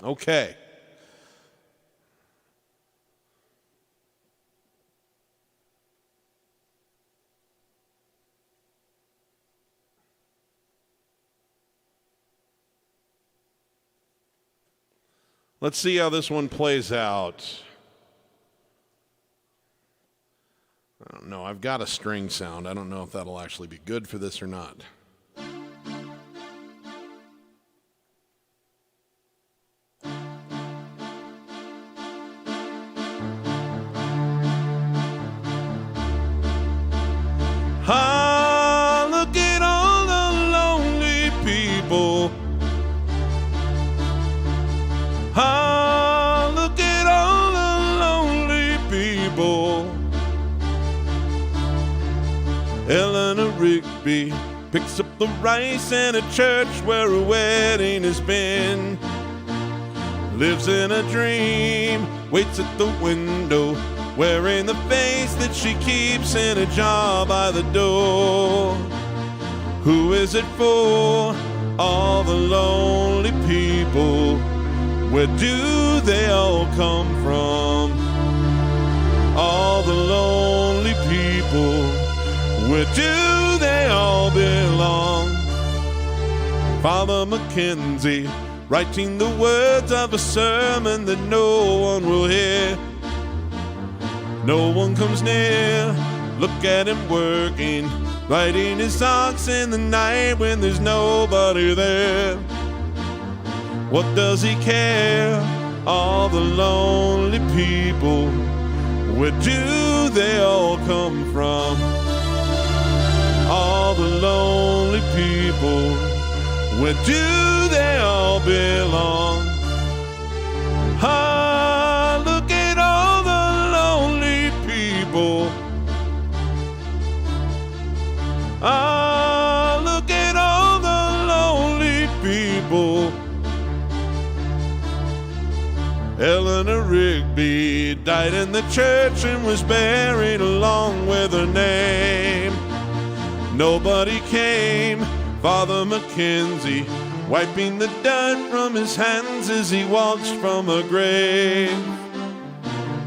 Okay. Let's see how this one plays out. I don't know. I've got a string sound. I don't know if that'll actually be good for this or not. Ah, look at all the lonely people. Ah, look at all the lonely people. Eleanor Rigby picks up the rice in a church where a wedding has been. Lives in a dream, waits at the window, wearing the face that she keeps in a jar by the door. Who is it for? All the lonely people. Where do they all come from? All the lonely people. Where do they all belong? Father Mackenzie, writing the words of a sermon that no one will hear. No one comes near, look at him working, writing his socks in the night when there's nobody there. What does he care? All the lonely people, where do they all come from? All the lonely people, where do they all belong? Ah, look at all the lonely people. Ah, look at all the lonely people. Eleanor Rigby died in the church and was buried along with her name. Nobody came. Father Mackenzie wiping the dirt from his hands as he watched from her grave.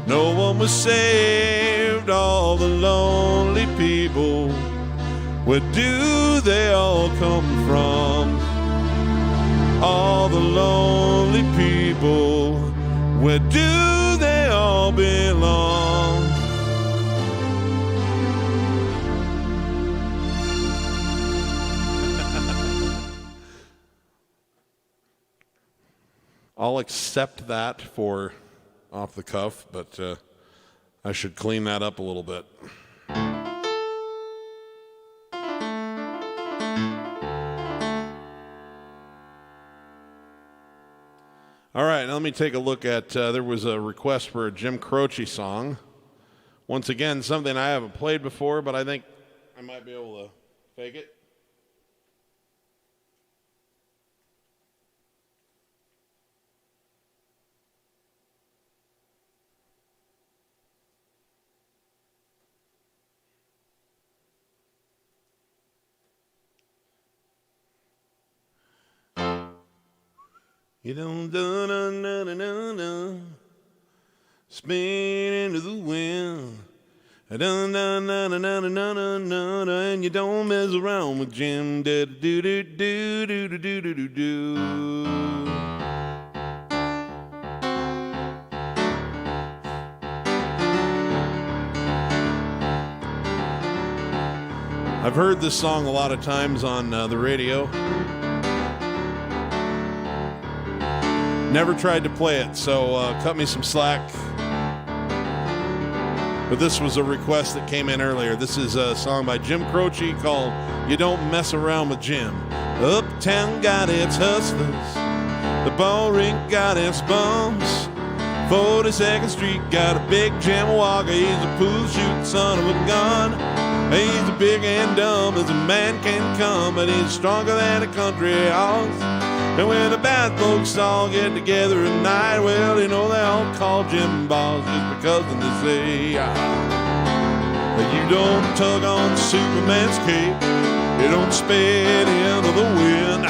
No one was saved. All the lonely people. Where do they all come from? All the lonely people. Where do they all belong? I'll accept that for off the cuff, but I should clean that up a little bit. All right, now let me take a look at, there was a request for a Jim Croce song. Once again, something I haven't played before, but I think I might be able to fake it. You don't spin into the wind, and you don't mess around with Jim. Do do do do do do do do do. I've heard this song a lot of times on the radio. Never tried to play it, so cut me some slack. But this was a request that came in earlier. This is a song by Jim Croce called You Don't Mess Around with Jim. Uptown got its hustlers, the ball rink got its bums. 42nd Street got a big Jim Walker. He's a pool shooting son of a gun. He's as big and dumb as a man can come, but he's stronger than a country horse. And when the bad folks all get together at night, well, you know they all call Jim Boss just because when they say, you don't tug on Superman's cape. You don't spit into the wind.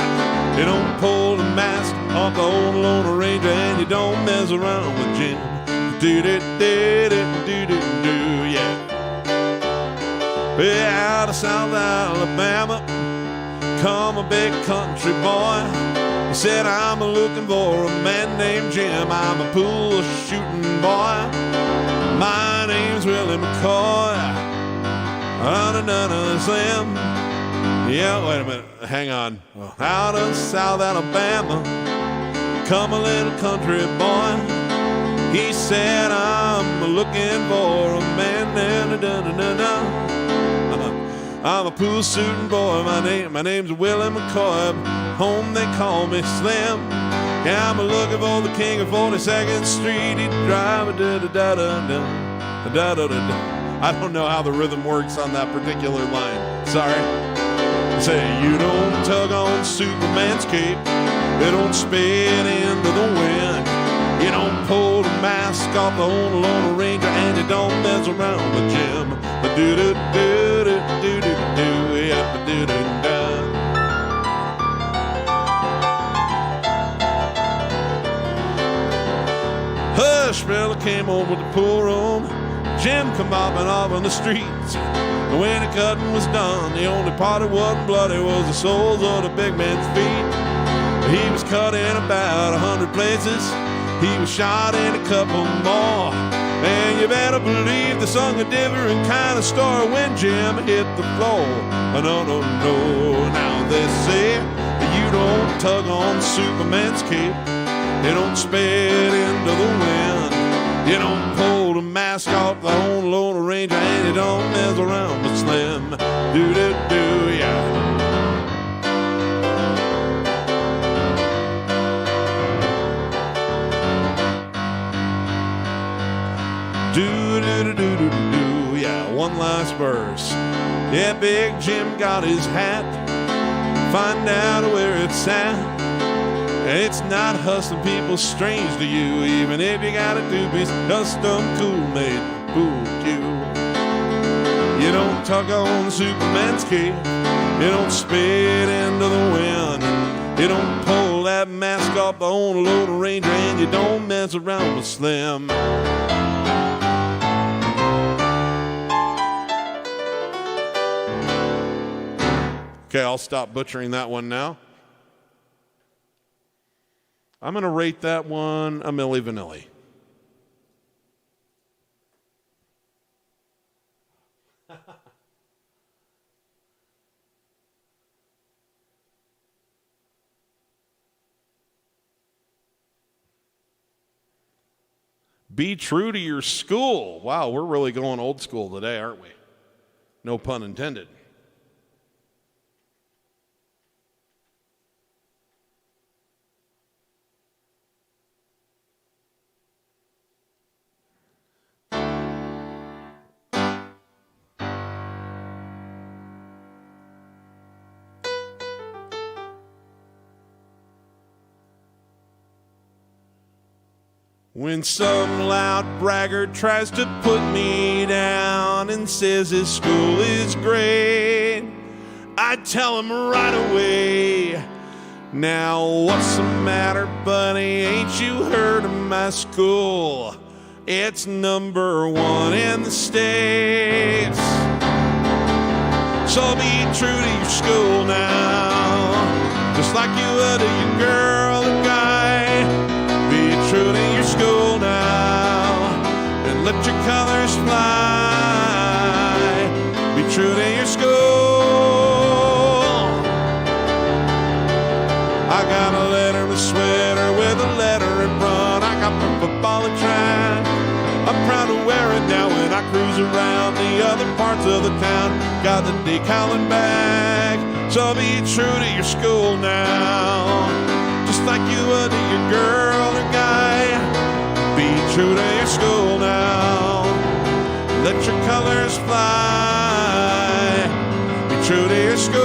You don't pull the mask off the old Lone Ranger, and you don't mess around with Jim. Do-do-do-do-do-do, yeah. Yeah, out of South Alabama, come a big country boy. He said, I'm looking for a man named Jim. I'm a pool shooting boy. My name's Willie McCoy. Slim. Yeah, wait a minute. Hang on. Out of South Alabama, come a little country boy. He said, I'm looking for a man. I'm a pool shooting boy. My name's Willie McCoy. Home they call me Slim. Yeah, I'm looking for the king of 42nd Street. He drive a da-da-da-da-da. I don't know how the rhythm works on that particular line. Sorry. Say, you don't tug on Superman's cape. You don't spit into the wind. You don't pull the mask off the old Lone Ranger, and you don't mess around with Jim. Do-do-do-do-do-do-do, yeah, do-do-do. Hush, fella came over to the pool room. Jim come bopping off on the streets. And when the cutting was done, the only part that wasn't bloody was the soles of the big man's feet. He was cut in about 100 places. He was shot in a couple more. And you better believe they sung a different kind of story when Jim hit the floor. No. Now they say you don't tug on Superman's cape. You don't spit into the wind. You don't pull the mask off the old Lone Ranger, and you don't mess around with Slim. Do-do-do, yeah. Do-do-do-do-do-do, yeah. One last verse. Yeah, Big Jim got his hat. Find out where it's at. It's not hustling people strange to you, even if you got a two-piece custom cool-made fool you. You don't tug on Superman's cape. You don't spit into the wind. You don't pull that mask off the old Lone Ranger, and you don't mess around with Slim. Okay, I'll stop butchering that one now. I'm going to rate that one a Milli Vanilli. Be true to your school. Wow, we're really going old school today, aren't we? No pun intended. When some loud braggart tries to put me down and says his school is great, I tell him right away, now what's the matter, buddy? Ain't you heard of my school? It's #1 in the States. So be true to your school now, just like you would to your girl or guy. Be true to your school now, and let your colors fly. Be true to your school. I got a letterman sweater with a letter in front. I got my football and track. I'm proud to wear it now when I cruise around the other parts of the town. Got the decal and bag. So be true to your school now, just like you would to your girl or guy. Be true to your school now, let your colors fly. Be true to your school.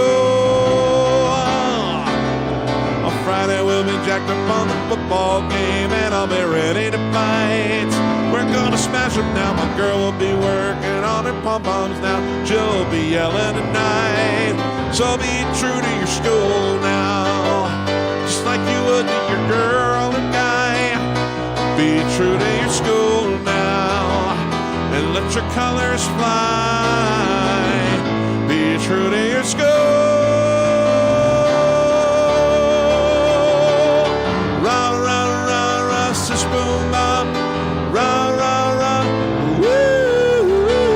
On Friday we'll be jacked up on the football game, and I'll be ready to fight. We're gonna smash up now. My girl will be working on her pom-poms now. She'll be yelling tonight. So be true to your school now, just like you would to your girl or guy. Be true to your school now, and let your colors fly. Be true to your school. Rah, rah, rah, rah, sis, boom, bop. Rah, rah, rah, woo, woo, woo.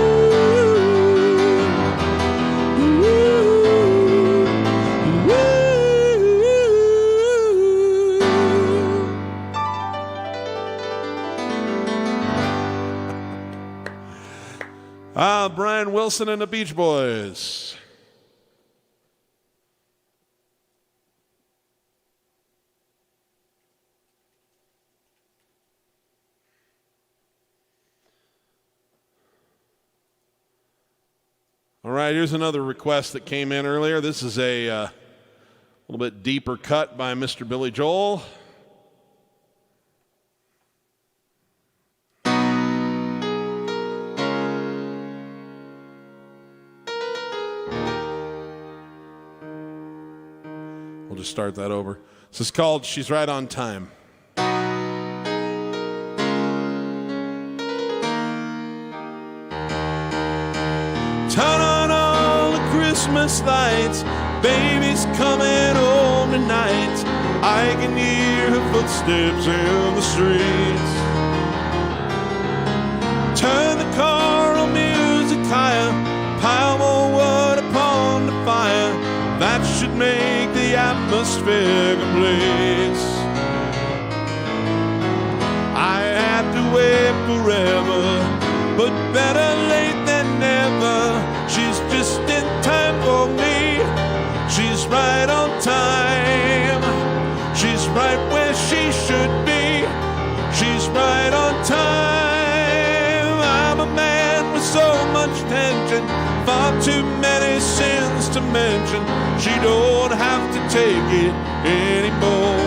Brian Wilson and the Beach Boys. All right, here's another request that came in earlier. This is a little bit deeper cut by Mr. Billy Joel. We'll just start that over. This is called She's Right on Time. Turn on all the Christmas lights. Baby's coming home tonight. I can hear her footsteps in the streets. Turn the car on music higher. Pile more wood upon the fire. That should make the atmosphere complete. I had to wait forever, but better late than never. She's just in time for me. She's right on time. She's right where she should be. She's right on time. I'm a man with so much tension, far too many sins to mention. She don't have to take it anymore.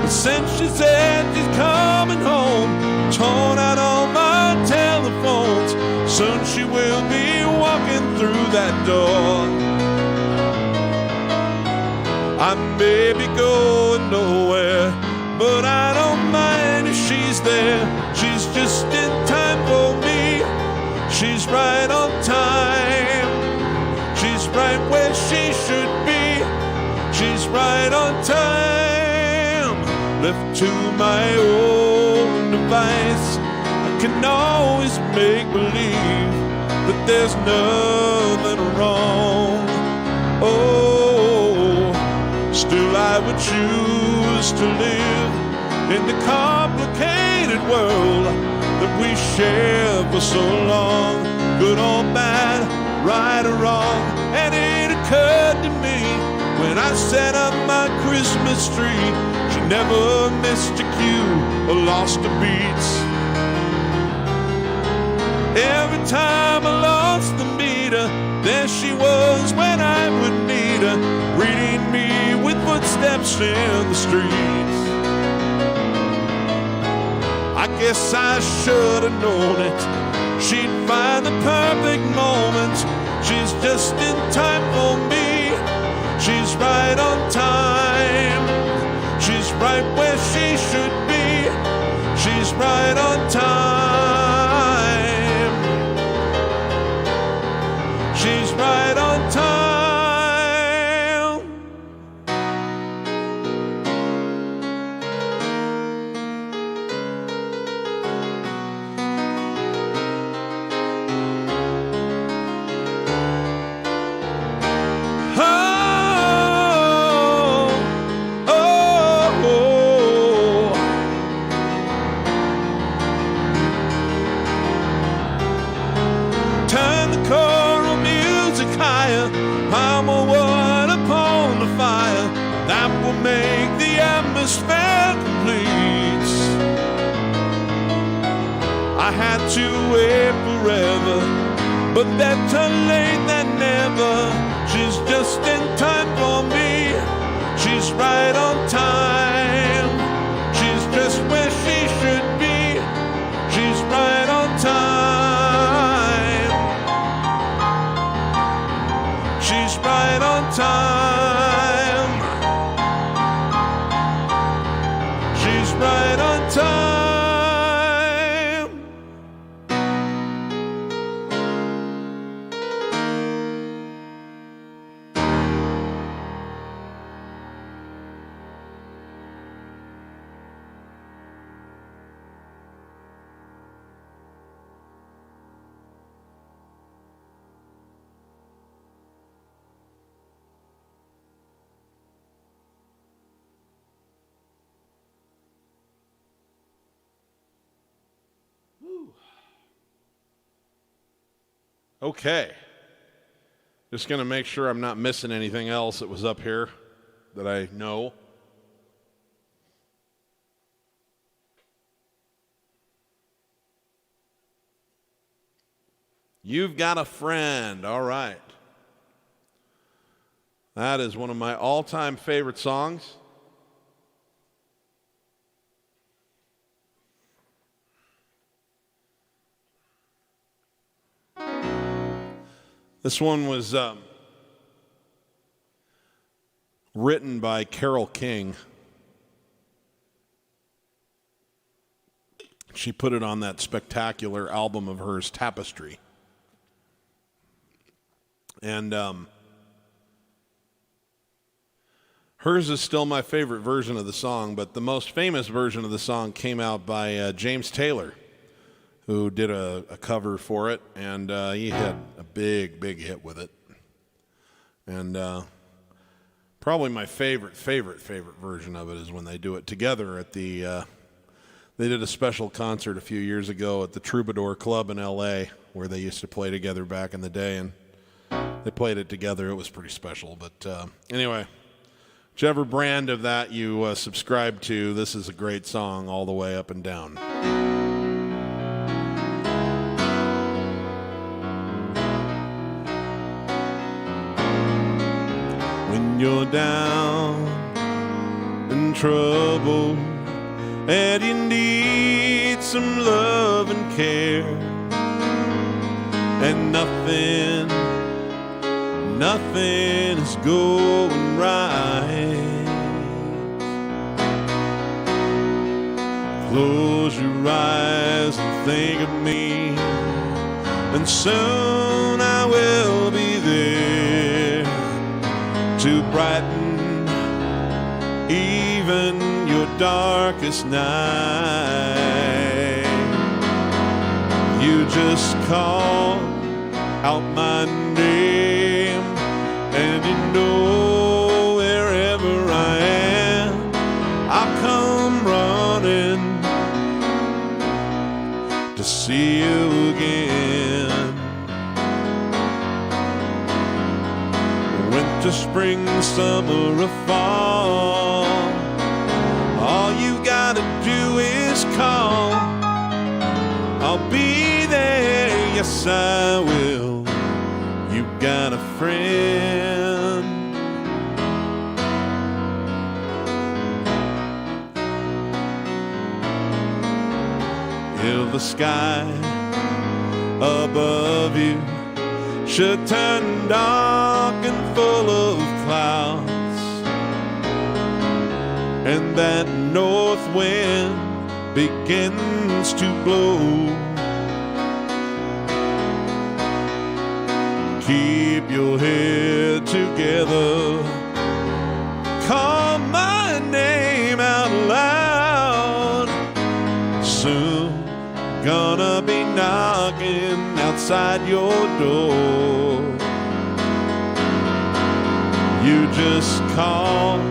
But since she said she's coming home, torn out all my telephones, soon she will be walking through that door. I may be going nowhere, but I don't mind if she's there. She's just in time for me. She's right on time. She's right where she should be. She's right on time. Left to my own device, I can always make believe that there's nothing wrong. Oh, still I would choose to live in the complicated world that we share for so long. Good or bad, right or wrong. And it occurred to me when I set up my Christmas tree, she never missed a cue or lost a beat. Every time I lost the meter, there she was when I would need her, greeting me with footsteps in the streets. I guess I should have known it. She'd find the perfect moment. She's just in time for me. She's right on time. She's right where she should be. She's right on time. She's right on time. Make the atmosphere complete. I had to wait forever, but better late than never. She's just in time for me. She's right on time. She's just where she should be. She's right on time. She's right on time. Okay. Just going to make sure I'm not missing anything else that was up here that I know. You've Got a Friend. All right. That is one of my all-time favorite songs. This one was written by Carole King. She put it on that spectacular album of hers, Tapestry. And hers is still my favorite version of the song, but the most famous version of the song came out by James Taylor, who did a cover for it, and he had a big hit with it. And probably my favorite version of it is when they do it together at the, they did a special concert a few years ago at the Troubadour Club in L.A., where they used to play together back in the day, and they played it together. It was pretty special. But anyway, whichever brand of that you subscribe to, this is a great song all the way up and down. When you're down and trouble and you need some love and care, and nothing is going right, close your eyes and think of me, and soon I will be there to brighten even your darkest night. You just call out my name, and you know wherever I am, I'll come running to see you again. Winter, spring, summer, or fall, all you gotta do is call. I'll be there, yes I will. You got a friend. If the sky above you should turn dark and full of clouds, and that north wind begins to blow, keep your head together, call my name out loud. Soon gonna be knocking outside your door. You just call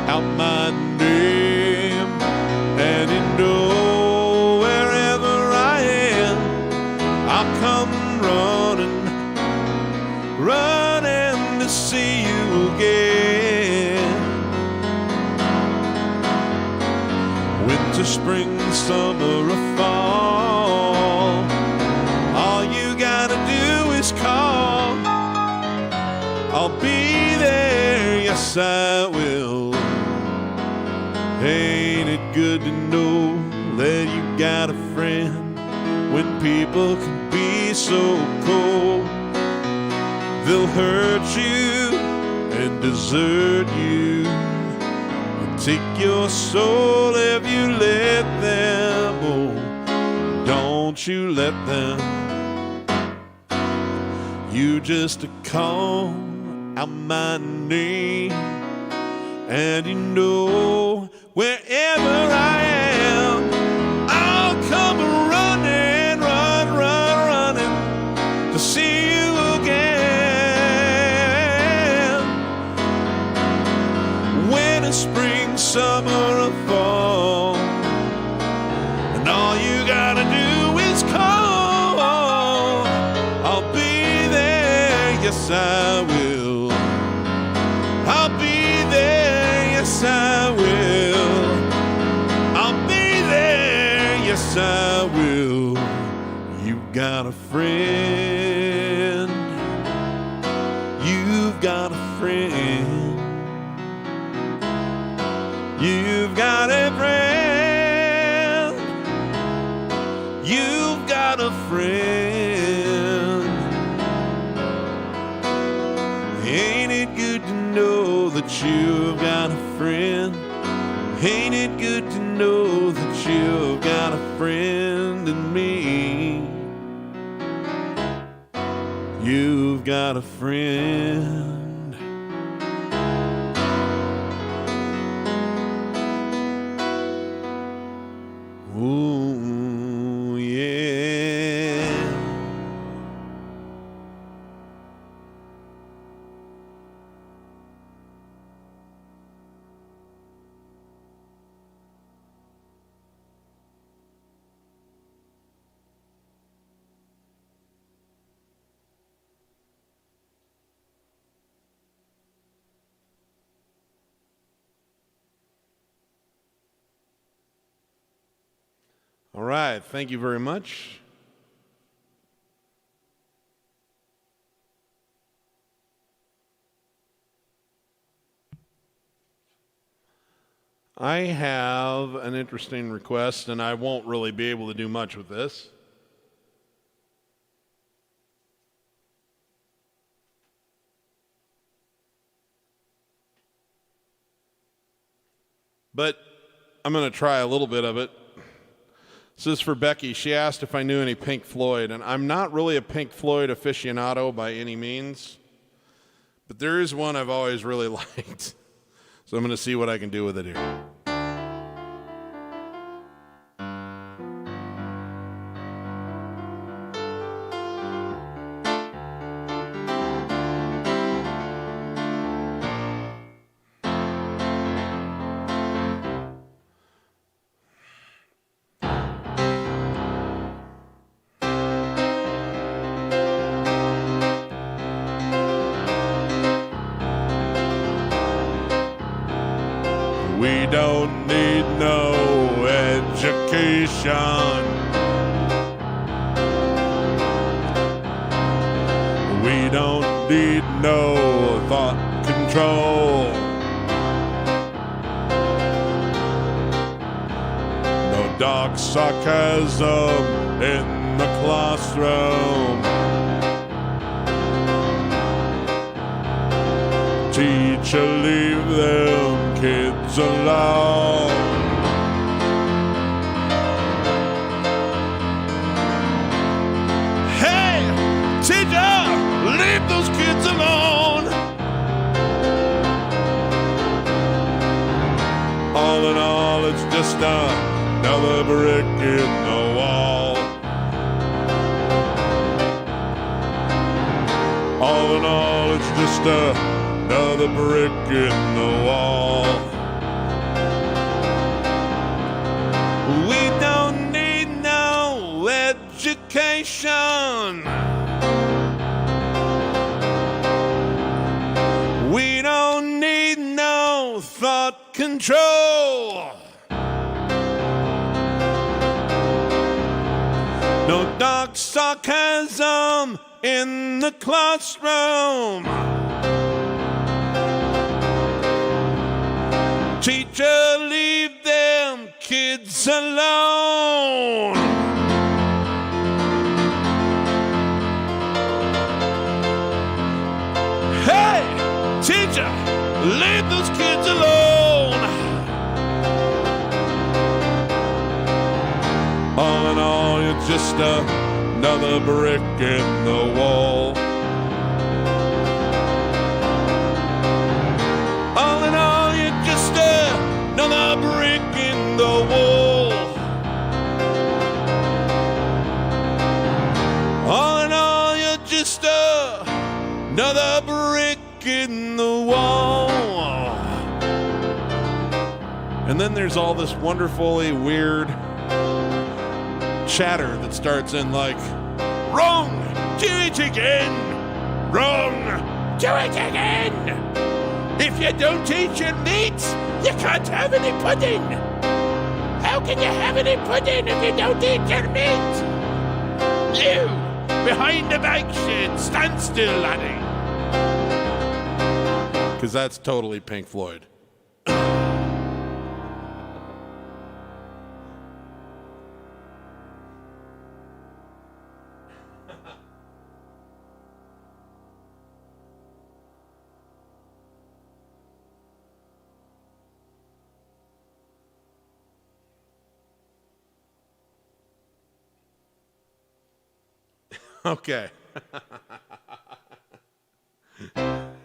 out my name, and you know wherever I am, I'll come running to see you again. Winter, spring, summer, or fall, all you gotta do is call. I'll be there, yes I will. Ain't it good to know that you got a friend when people can be so cold? they'll hurt you and desert you, and take your soul if you let them. Oh, don't you let them. You just call out my name, and you know wherever I am, I'll come running, running to see you again. Winter, spring, summer, or fall, and all you gotta do is call. I'll be there, yes I will. I'll be there, yes I will. I'll be there, yes I will. You've got a friend. You've got a friend. You've got a friend. You've got a friend. Ain't it good to know that you've got a friend? Ain't it good to know that you've got a friend in me? You've got a friend. Ooh, yeah. All right, thank you very much. I have an interesting request, and I won't really be able to do much with this. But I'm going to try a little bit of it. This is for Becky. She asked if I knew any Pink Floyd, and I'm not really a Pink Floyd aficionado by any means, but there is one I've always really liked. So I'm going to see what I can do with it here. We don't need no education. We don't need no thought control. No dark sarcasm in the classroom. Teacher, leave them kids alone. Hey, teacher, leave those kids alone. All in all, it's just another brick in the wall. All in all, it's just another brick in the wall. We don't need no education. We don't need no thought control. No dark sarcasm in the classroom. Teacher, leave them kids alone. teacher, leave those kids alone. All in all, you're just another brick in the wall. All in all, you're just another brick in the wall. All in all, you're just another brick in the wall. And then there's all this wonderfully weird chatter that starts in like, wrong, do it again, wrong, do it again. If you don't eat your meat, you can't have any pudding. How can you have any pudding if you don't eat your meat? You, behind the bike shed, stand still, laddie. Because that's totally Pink Floyd. Okay.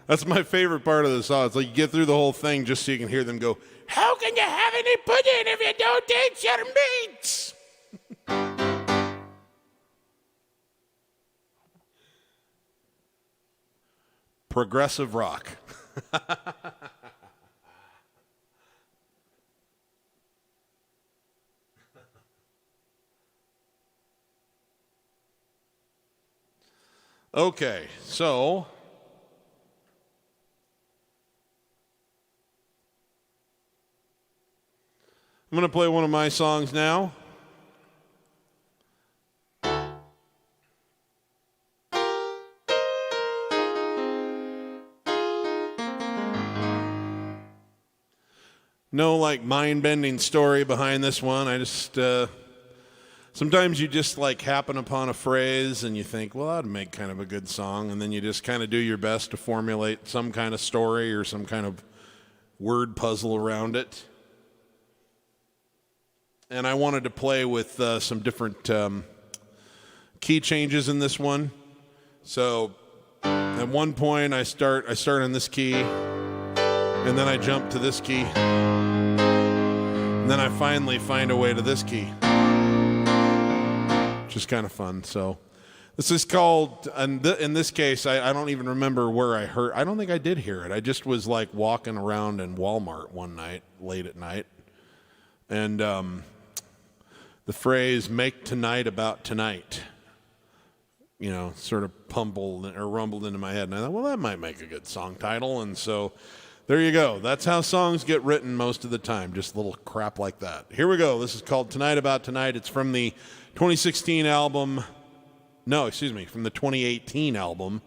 That's my favorite part of the song. It's like you get through the whole thing just so you can hear them go, how can you have any pudding if you don't eat your meat? Progressive rock. Okay, so I'm going to play one of my songs now. No, like, mind-bending story behind this one. I just, sometimes you just, like, happen upon a phrase and you think, well, that'd make kind of a good song. And then you just kind of do your best to formulate some kind of story or some kind of word puzzle around it. And I wanted to play with some different key changes in this one. So at one point I start on this key, and then I jump to this key, and then I finally find a way to this key, which is kind of fun. So this is called, in this case, I don't even remember where I heard. I don't think I did hear it. I just was like walking around in Walmart one night, late at night, and the phrase "make tonight about tonight," you know, sort of rumbled into my head. And I thought, well, that might make a good song title. And so there you go. That's how songs get written most of the time, just little crap like that. Here we go. This is called Tonight About Tonight. It's from the 2016 album. No, excuse me, from the 2018 album,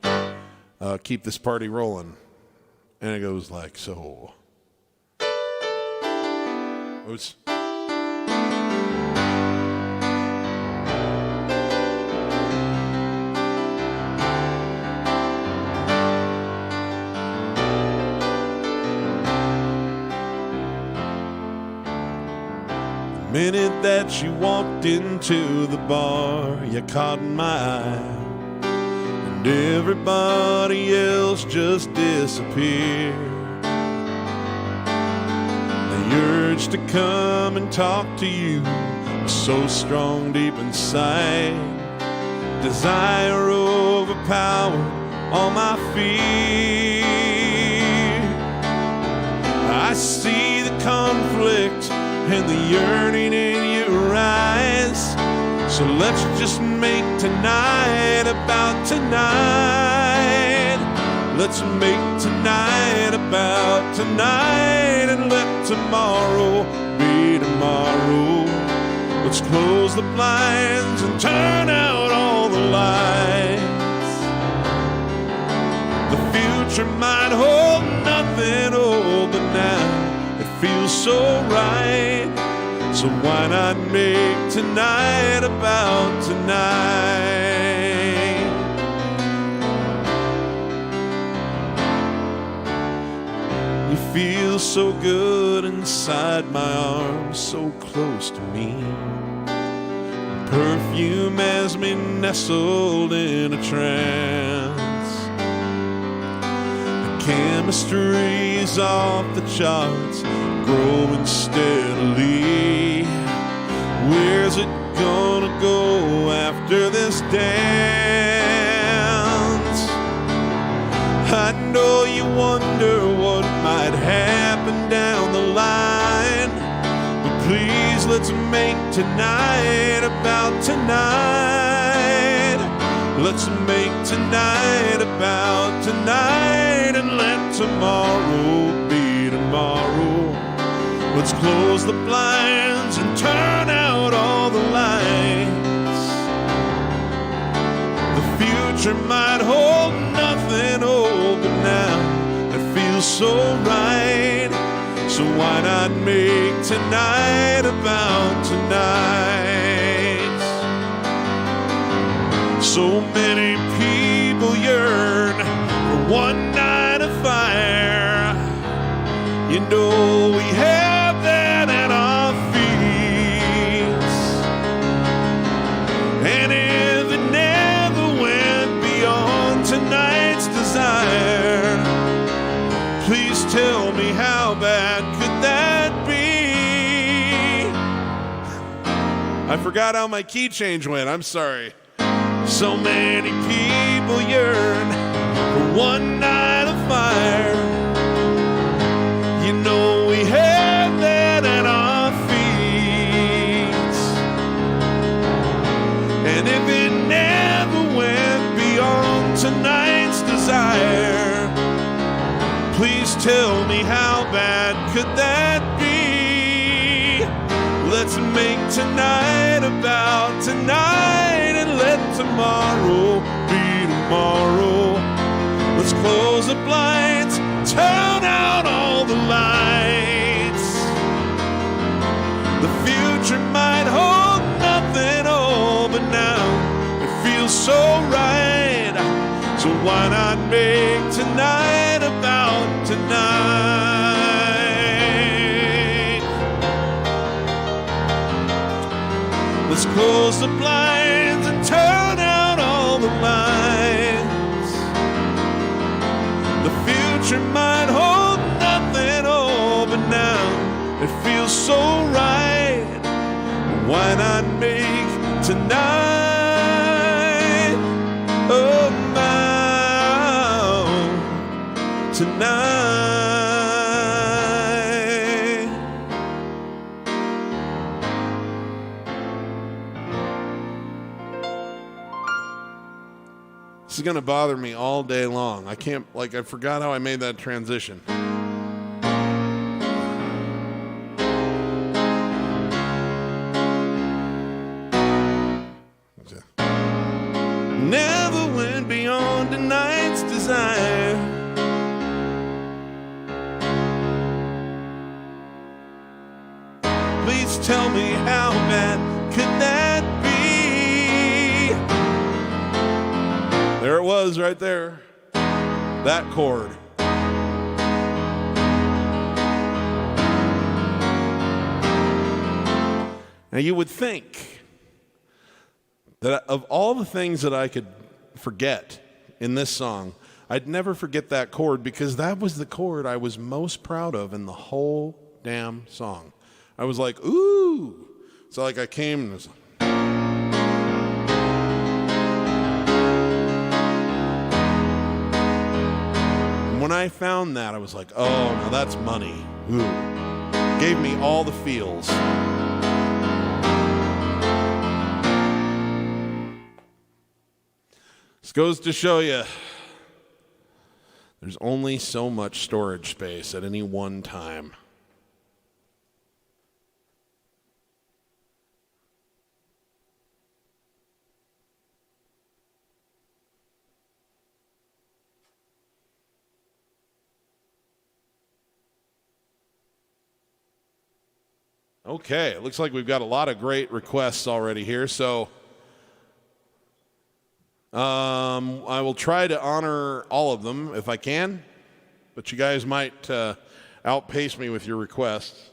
Keep This Party Rolling. And it goes like so. Oops. The minute that you walked into the bar, you caught my eye, and everybody else just disappeared. The urge to come and talk to you was so strong deep inside. Desire overpowered all my fear. I see the conflict and the yearning in your eyes. So let's just make tonight about tonight. Let's make tonight about tonight, and let tomorrow be tomorrow. Let's close the blinds and turn out all the lights. The future might hold nothing old, but now it feels so right. So why not make tonight about tonight? You feel so good inside my arms, so close to me. Perfume has me nestled in a trance. The chemistry's off the charts, growing steadily. Where's it gonna go after this dance? I know you wonder what might happen down the line, but please let's make tonight about tonight. Let's make tonight about tonight, and let tomorrow be tomorrow. Let's close the blinds and turn out all the lights. The future might hold nothing open now. It feels so right. So why not make tonight about tonight? So many people yearn for one night of fire. You know we have that at our feet. And if it never went beyond tonight's desire, please tell me how bad could that be? I forgot how my key change went, I'm sorry. So many people yearn for one night of fire. You know we have that at our feet. And if it never went beyond tonight's desire, please tell me how bad could that be? Let's make tonight about tonight, and let tomorrow be tomorrow. Let's close the blinds, turn out all the lights. The future might hold nothing but now it feels so right. So why not make tonight about tonight? Let's close the blinds and turn out all the lights. The future might hold nothing but now it feels so right. Why not make tonight about tonight? This is gonna bother me all day long. I can't, I forgot how I made that transition. Never went beyond tonight's desire. Please tell me how bad could that be? There it was right there. That chord. Now you would think that of all the things that I could forget in this song, I'd never forget that chord, because that was the chord I was most proud of in the whole damn song. I was like, ooh. So I came and was like, when I found that, I was like, oh, now that's money. Ooh. Gave me all the feels. This goes to show you there's only so much storage space at any one time. Okay, it looks like we've got a lot of great requests already here, so I will try to honor all of them if I can. but you guys might outpace me with your requests.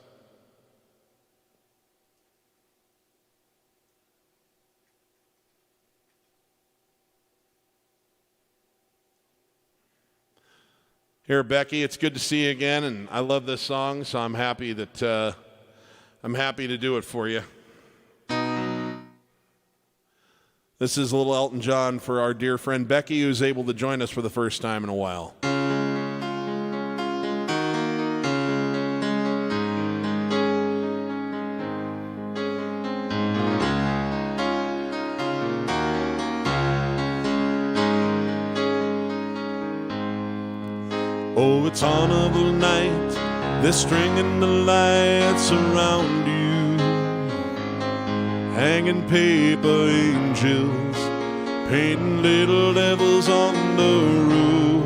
Here, Becky, it's good to see you again, and I love this song, so I'm happy to do it for you. This is a little Elton John for our dear friend Becky, who's able to join us for the first time in a while. Oh, it's on a blue night, they're stringing the lights around you, hanging paper angels, painting little devils on the roof.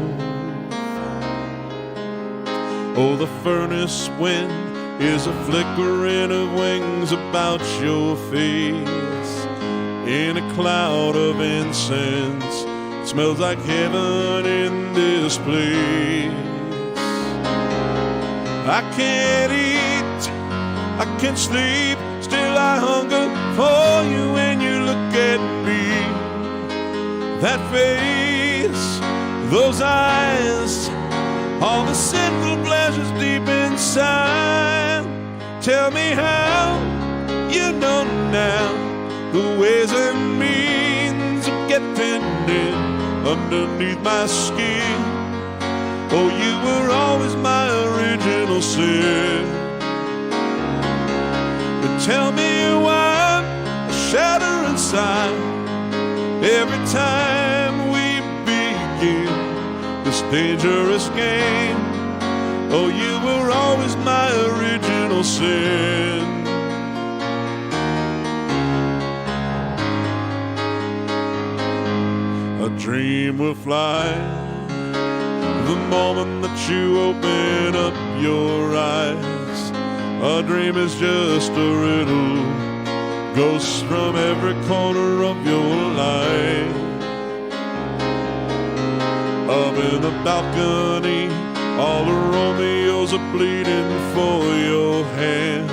Oh, the furnace wind is a flickering of wings about your face. In a cloud of incense, it smells like heaven in this place. I can't eat, I can't sleep, still I hunger for you when you look at me. That face, those eyes, all the sinful pleasures deep inside. Tell me how you know now the ways and means of getting in underneath my skin. Oh, you were always my original sin. But tell me why I shudder inside every time we begin this dangerous game. Oh, you were always my original sin. A dream will fly the moment that you open up your eyes. A dream is just a riddle, ghosts from every corner of your life. Up in the balcony, all the Romeos are bleeding for your hand,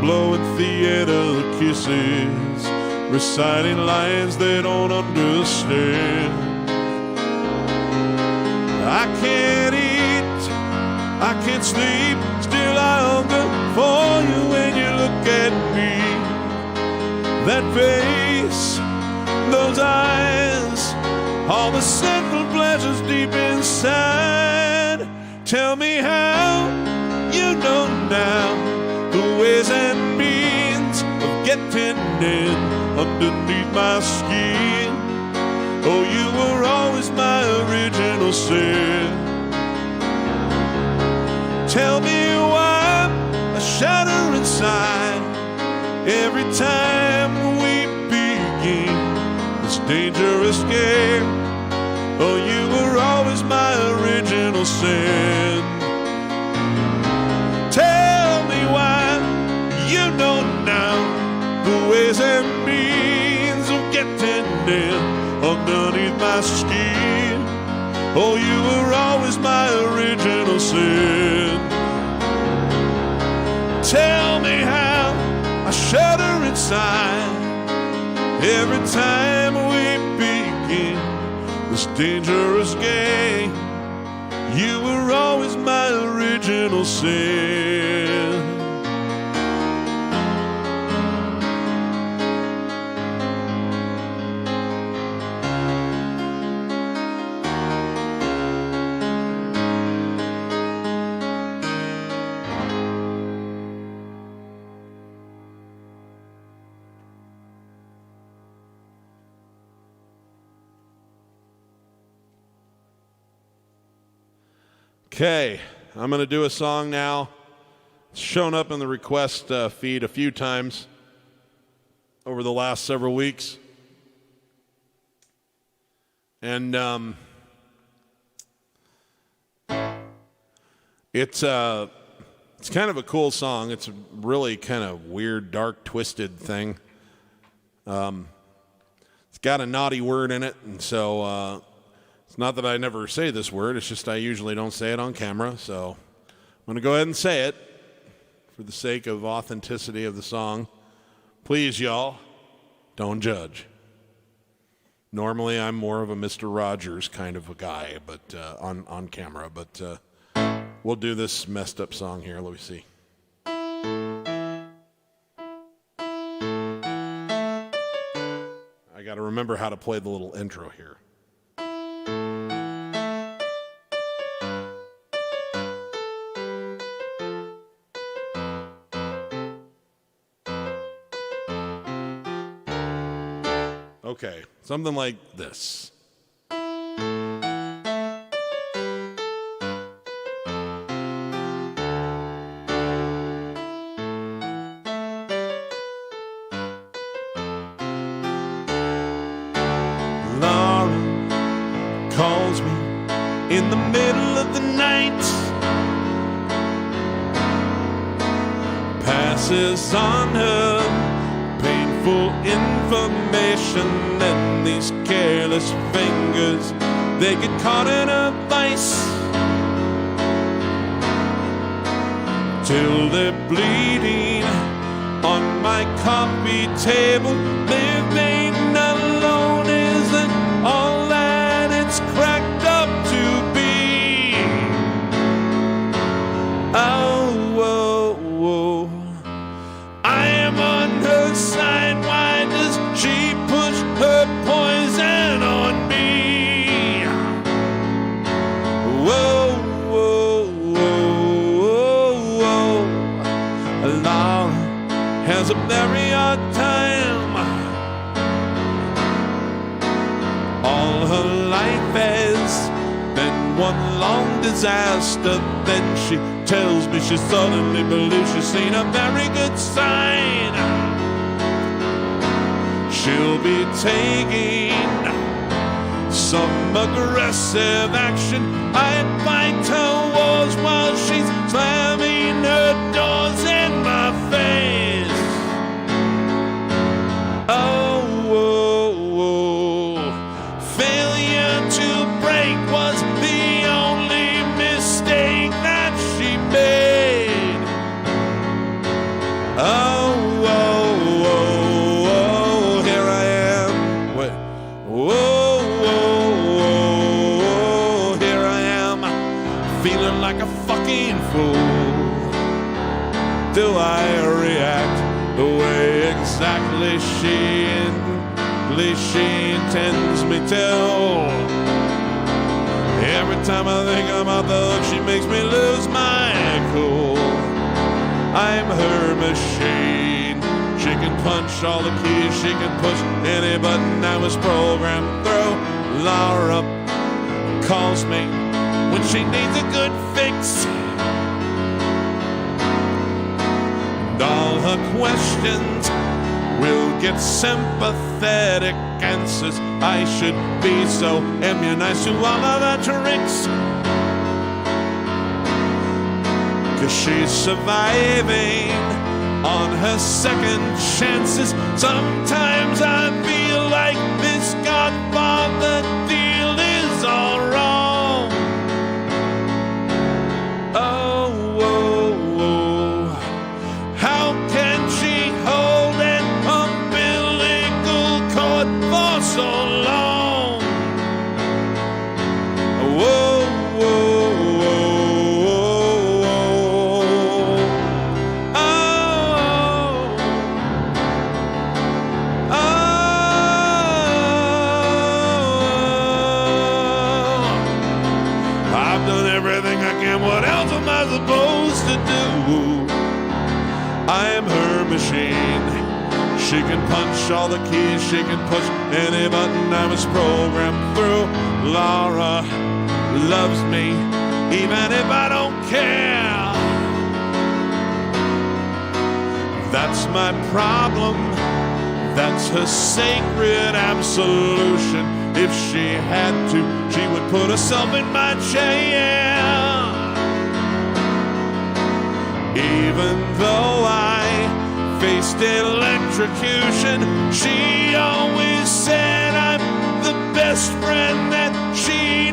blowing theater kisses, reciting lines they don't understand. I can't eat, I can't sleep, still I hunger for you when you look at me. That face, those eyes, all the sinful pleasures deep inside. Tell me how you know now the ways and means of getting in underneath my skin. Oh, you were always my original sin. Tell me why I shudder inside every time we begin this dangerous game. Oh, you were always my original sin. Tell me why you know now the ways and means of getting in underneath my skin. Oh, you were always my original sin. Tell me how I shudder inside every time we begin this dangerous game. You were always my original sin. Okay, I'm going to do a song now. It's shown up in the request feed a few times over the last several weeks. And it's kind of a cool song. It's a really kind of weird, dark, twisted thing. It's got a naughty word in it, and so It's not that I never say this word, it's just I usually don't say it on camera, so I'm going to go ahead and say it for the sake of authenticity of the song. Please, y'all, don't judge. Normally, I'm more of a Mr. Rogers kind of a guy, but on camera. But we'll do this messed up song here. Let me see. I got to remember how to play the little intro here. Okay, something like this. Laura calls me in the middle of the night, passes on her painful information, and these careless fingers, they get caught in a vice till they're bleeding on my coffee table. Living alone isn't all that it's cracked up to be. Oh, whoa, whoa. I am on her side. Why does she push her poison on me? Whoa, whoa, whoa, whoa, whoa. Laura has a very hard time. All her life has been one long disaster. Then she tells me she suddenly believes she's seen a very good sign. She'll be taking some aggressive action. I fight her wars while she's slamming her doors in my face. Oh, whoa, whoa. Failure to break was the only mistake that she made. Oh, whoa, whoa, whoa, here I am. Wait. Whoa, whoa, whoa, here I am, feeling like a fucking fool. Do I react the way exactly she intends me to? Every time I think about the hook, she makes me lose my cool. I'm her machine. She can punch all the keys, she can push any button I was programmed through. Laura calls me when she needs a good fix, and all her questions will get sympathetic answers. I should be so immunized to all of her tricks, 'cause she's surviving on her second chances. Sometimes I feel like this Godfather deal is all wrong. Oh, whoa, whoa. How can she hold an umbilical cord for so long? Whoa, whoa, whoa, whoa. Oh, oh. I've done everything I can. What else am I supposed to do? I am her machine. She can punch all the keys, she can push any button I was programmed through. Laura loves me, even if I don't care. That's my problem. That's her sacred absolution. If she had to, she would put herself in my chair. Even though I faced electrocution, she always said I'm the best friend that she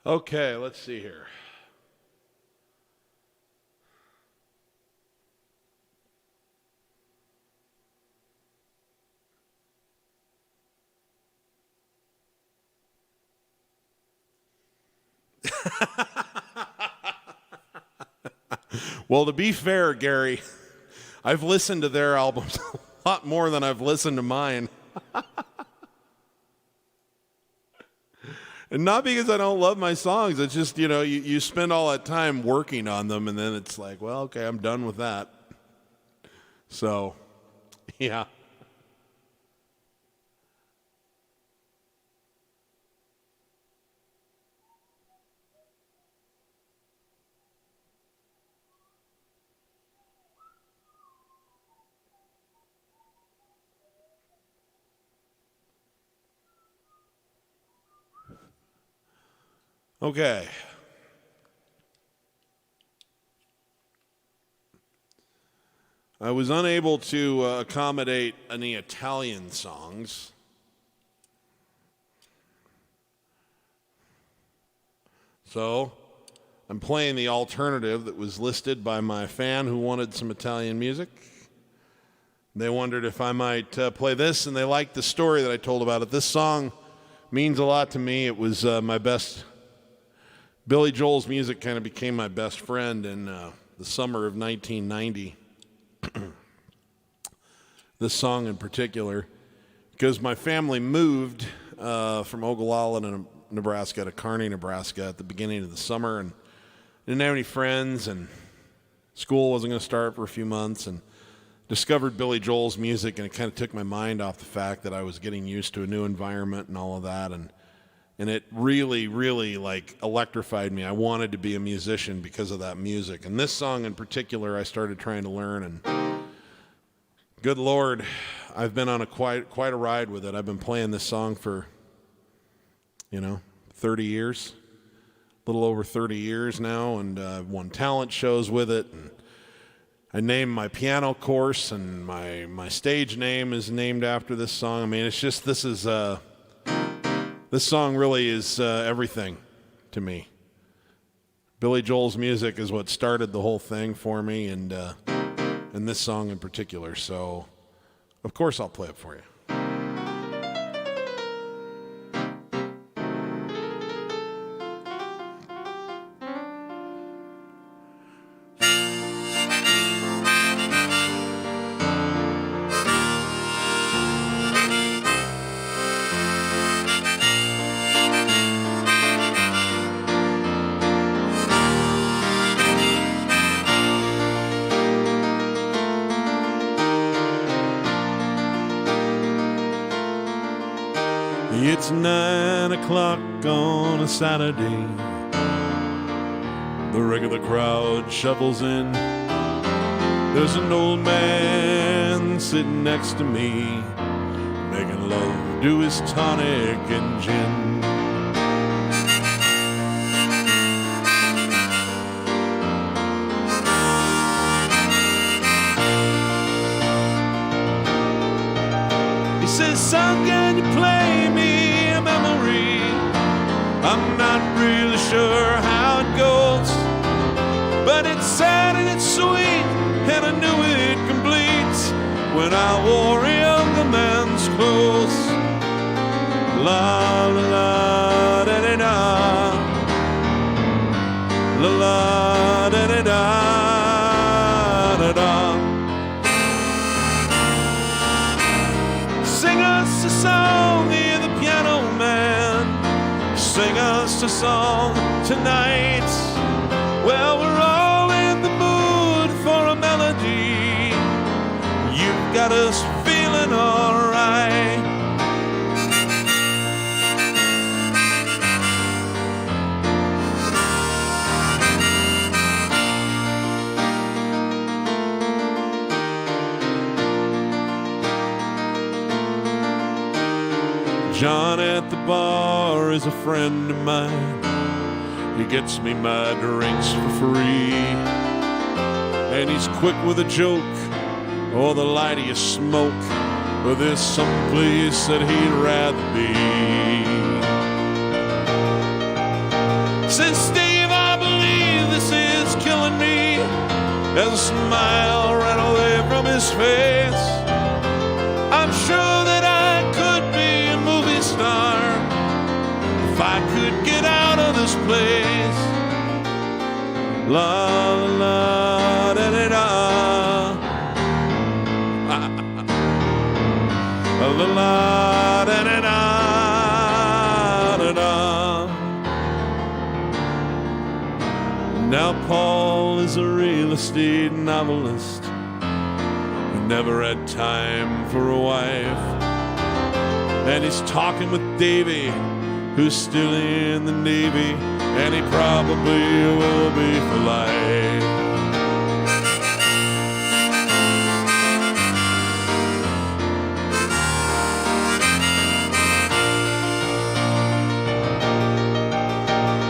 Okay, let's see here. Well, to be fair, Gary, I've listened to their albums a lot more than I've listened to mine. And not because I don't love my songs. It's just, you spend all that time working on them, and then it's like, well, okay, I'm done with that. So, yeah. Okay. I was unable to accommodate any Italian songs. So I'm playing the alternative that was listed by my fan who wanted some Italian music. They wondered if I might play this, and they liked the story that I told about it. This song means a lot to me. It was my best. Billy Joel's music kind of became my best friend in the summer of 1990. This song in particular, because my family moved from Ogallala, Nebraska to Kearney, Nebraska at the beginning of the summer, and didn't have any friends, and school wasn't going to start for a few months, and discovered Billy Joel's music, and it kind of took my mind off the fact that I was getting used to a new environment and all of that, and it really, really electrified me. I wanted to be a musician because of that music. And this song in particular, I started trying to learn, and good Lord, I've been on quite a ride with it. I've been playing this song for, 30 years, a little over 30 years now, and I've won talent shows with it. And I named my piano course, and my stage name is named after this song. I mean, it's just, this song really is everything to me. Billy Joel's music is what started the whole thing for me, and this song in particular. So, of course, I'll play it for you. It's 9 o'clock on a Saturday. The regular crowd shuffles in. There's an old man sitting next to me, making love to his tonic and gin. He says, son, can you play me a memory? I'm not really sure how it goes, but it's sad and it's sweet, and I knew it complete when I wore a younger man's clothes. La la la da da da, la la da da da da da. Sing us a song, hear the piano man. Sing us a song tonight. Well, we're all in the mood for a melody. You've got us feeling alright. John at the bar is a friend of mine. He gets me my drinks for free, and he's quick with a joke or the light of your smoke, but there's some place that he'd rather be. Said, Steve, I believe this is killing me. As a smile ran away from his face. I'm sure that I could be a movie star if I could get out of this place. La la da da da. La la da da da da. Now Paul is a real estate novelist who never had time for a wife. And he's talking with Davy, who's still in the Navy, and he probably will be for life.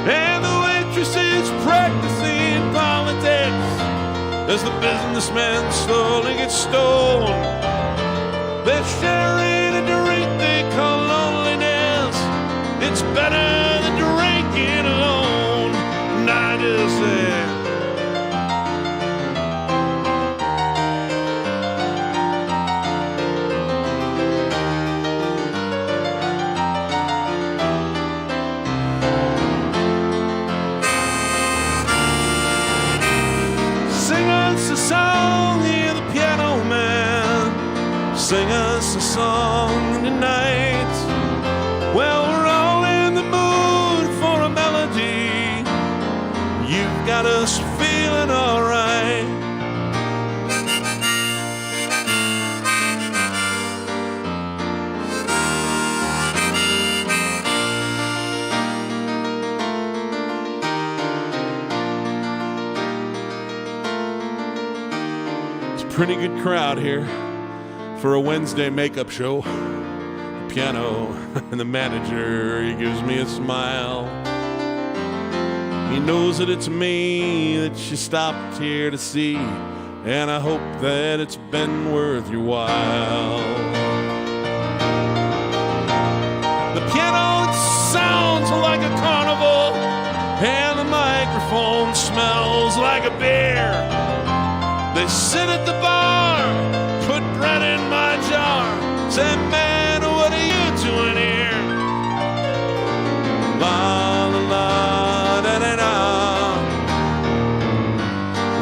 And the waitress is practicing politics as the businessman slowly gets stoned. They're sharing a drink they call loneliness. It's better than drinking alone. And I just say, sing us a song, hear the piano man. Sing us a song tonight. Well, we're all in the mood for a melody. You've got us feeling all right. It's a pretty good crowd here for a Wednesday makeup show. The piano and the manager, he gives me a smile. He knows that it's me that you stopped here to see, and I hope that it's been worth your while. The piano, it sounds like a carnival, and the microphone smells like a beer. They sit at the bar, put bread in my jar, say, man, what are you doing here? La la la da da da.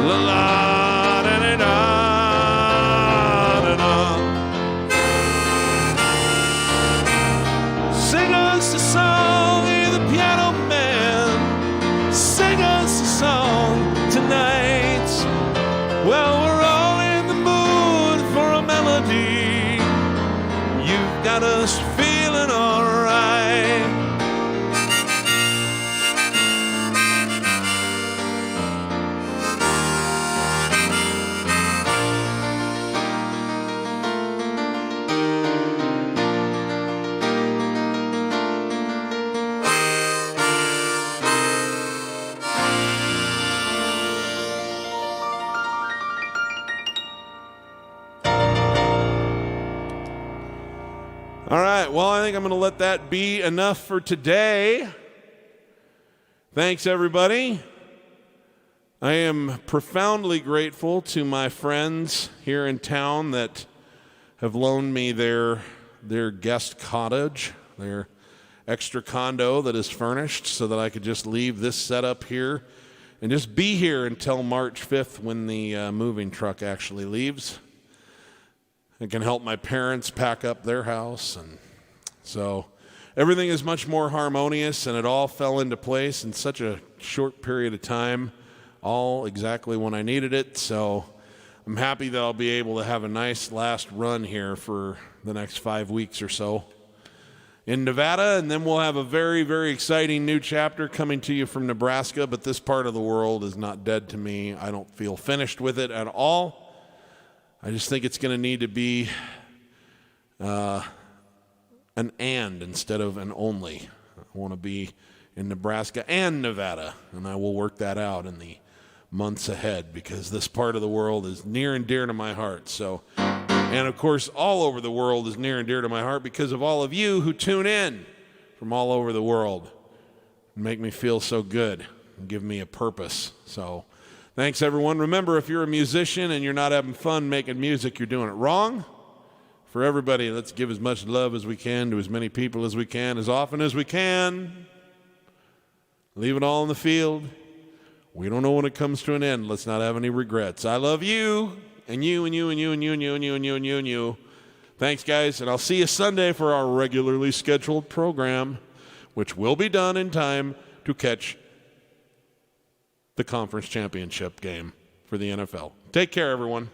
La la da da da da da. Sing us a song, hear the piano man. Sing us a song tonight. Well, we're all in the mood for a melody. You've got us feeling all right. All right, well, I think I'm going to let that be enough for today. Thanks, everybody. I am profoundly grateful to my friends here in town that have loaned me their guest cottage, their extra condo that is furnished so that I could just leave this setup here and just be here until March 5th when the moving truck actually leaves. It can help my parents pack up their house, and so everything is much more harmonious, and it all fell into place in such a short period of time, all exactly when I needed it. So I'm happy that I'll be able to have a nice last run here for the next 5 weeks or so in Nevada, and then we'll have a very, very exciting new chapter coming to you from Nebraska, but this part of the world is not dead to me. I don't feel finished with it at all. I just think it's going to need to be an and instead of an only. I want to be in Nebraska and Nevada, and I will work that out in the months ahead because this part of the world is near and dear to my heart. So, and of course, all over the world is near and dear to my heart because of all of you who tune in from all over the world. and make me feel so good and give me a purpose. So thanks, everyone. Remember, if you're a musician and you're not having fun making music, you're doing it wrong. For everybody, let's give as much love as we can to as many people as we can, as often as we can. Leave it all in the field. We don't know when it comes to an end. Let's not have any regrets. I love you, and you, and you, and you, and you, and you, and you, and you, and you, and you. Thanks, guys, and I'll see you Sunday for our regularly scheduled program, which will be done in time to catch the conference championship game for the NFL. Take care, everyone.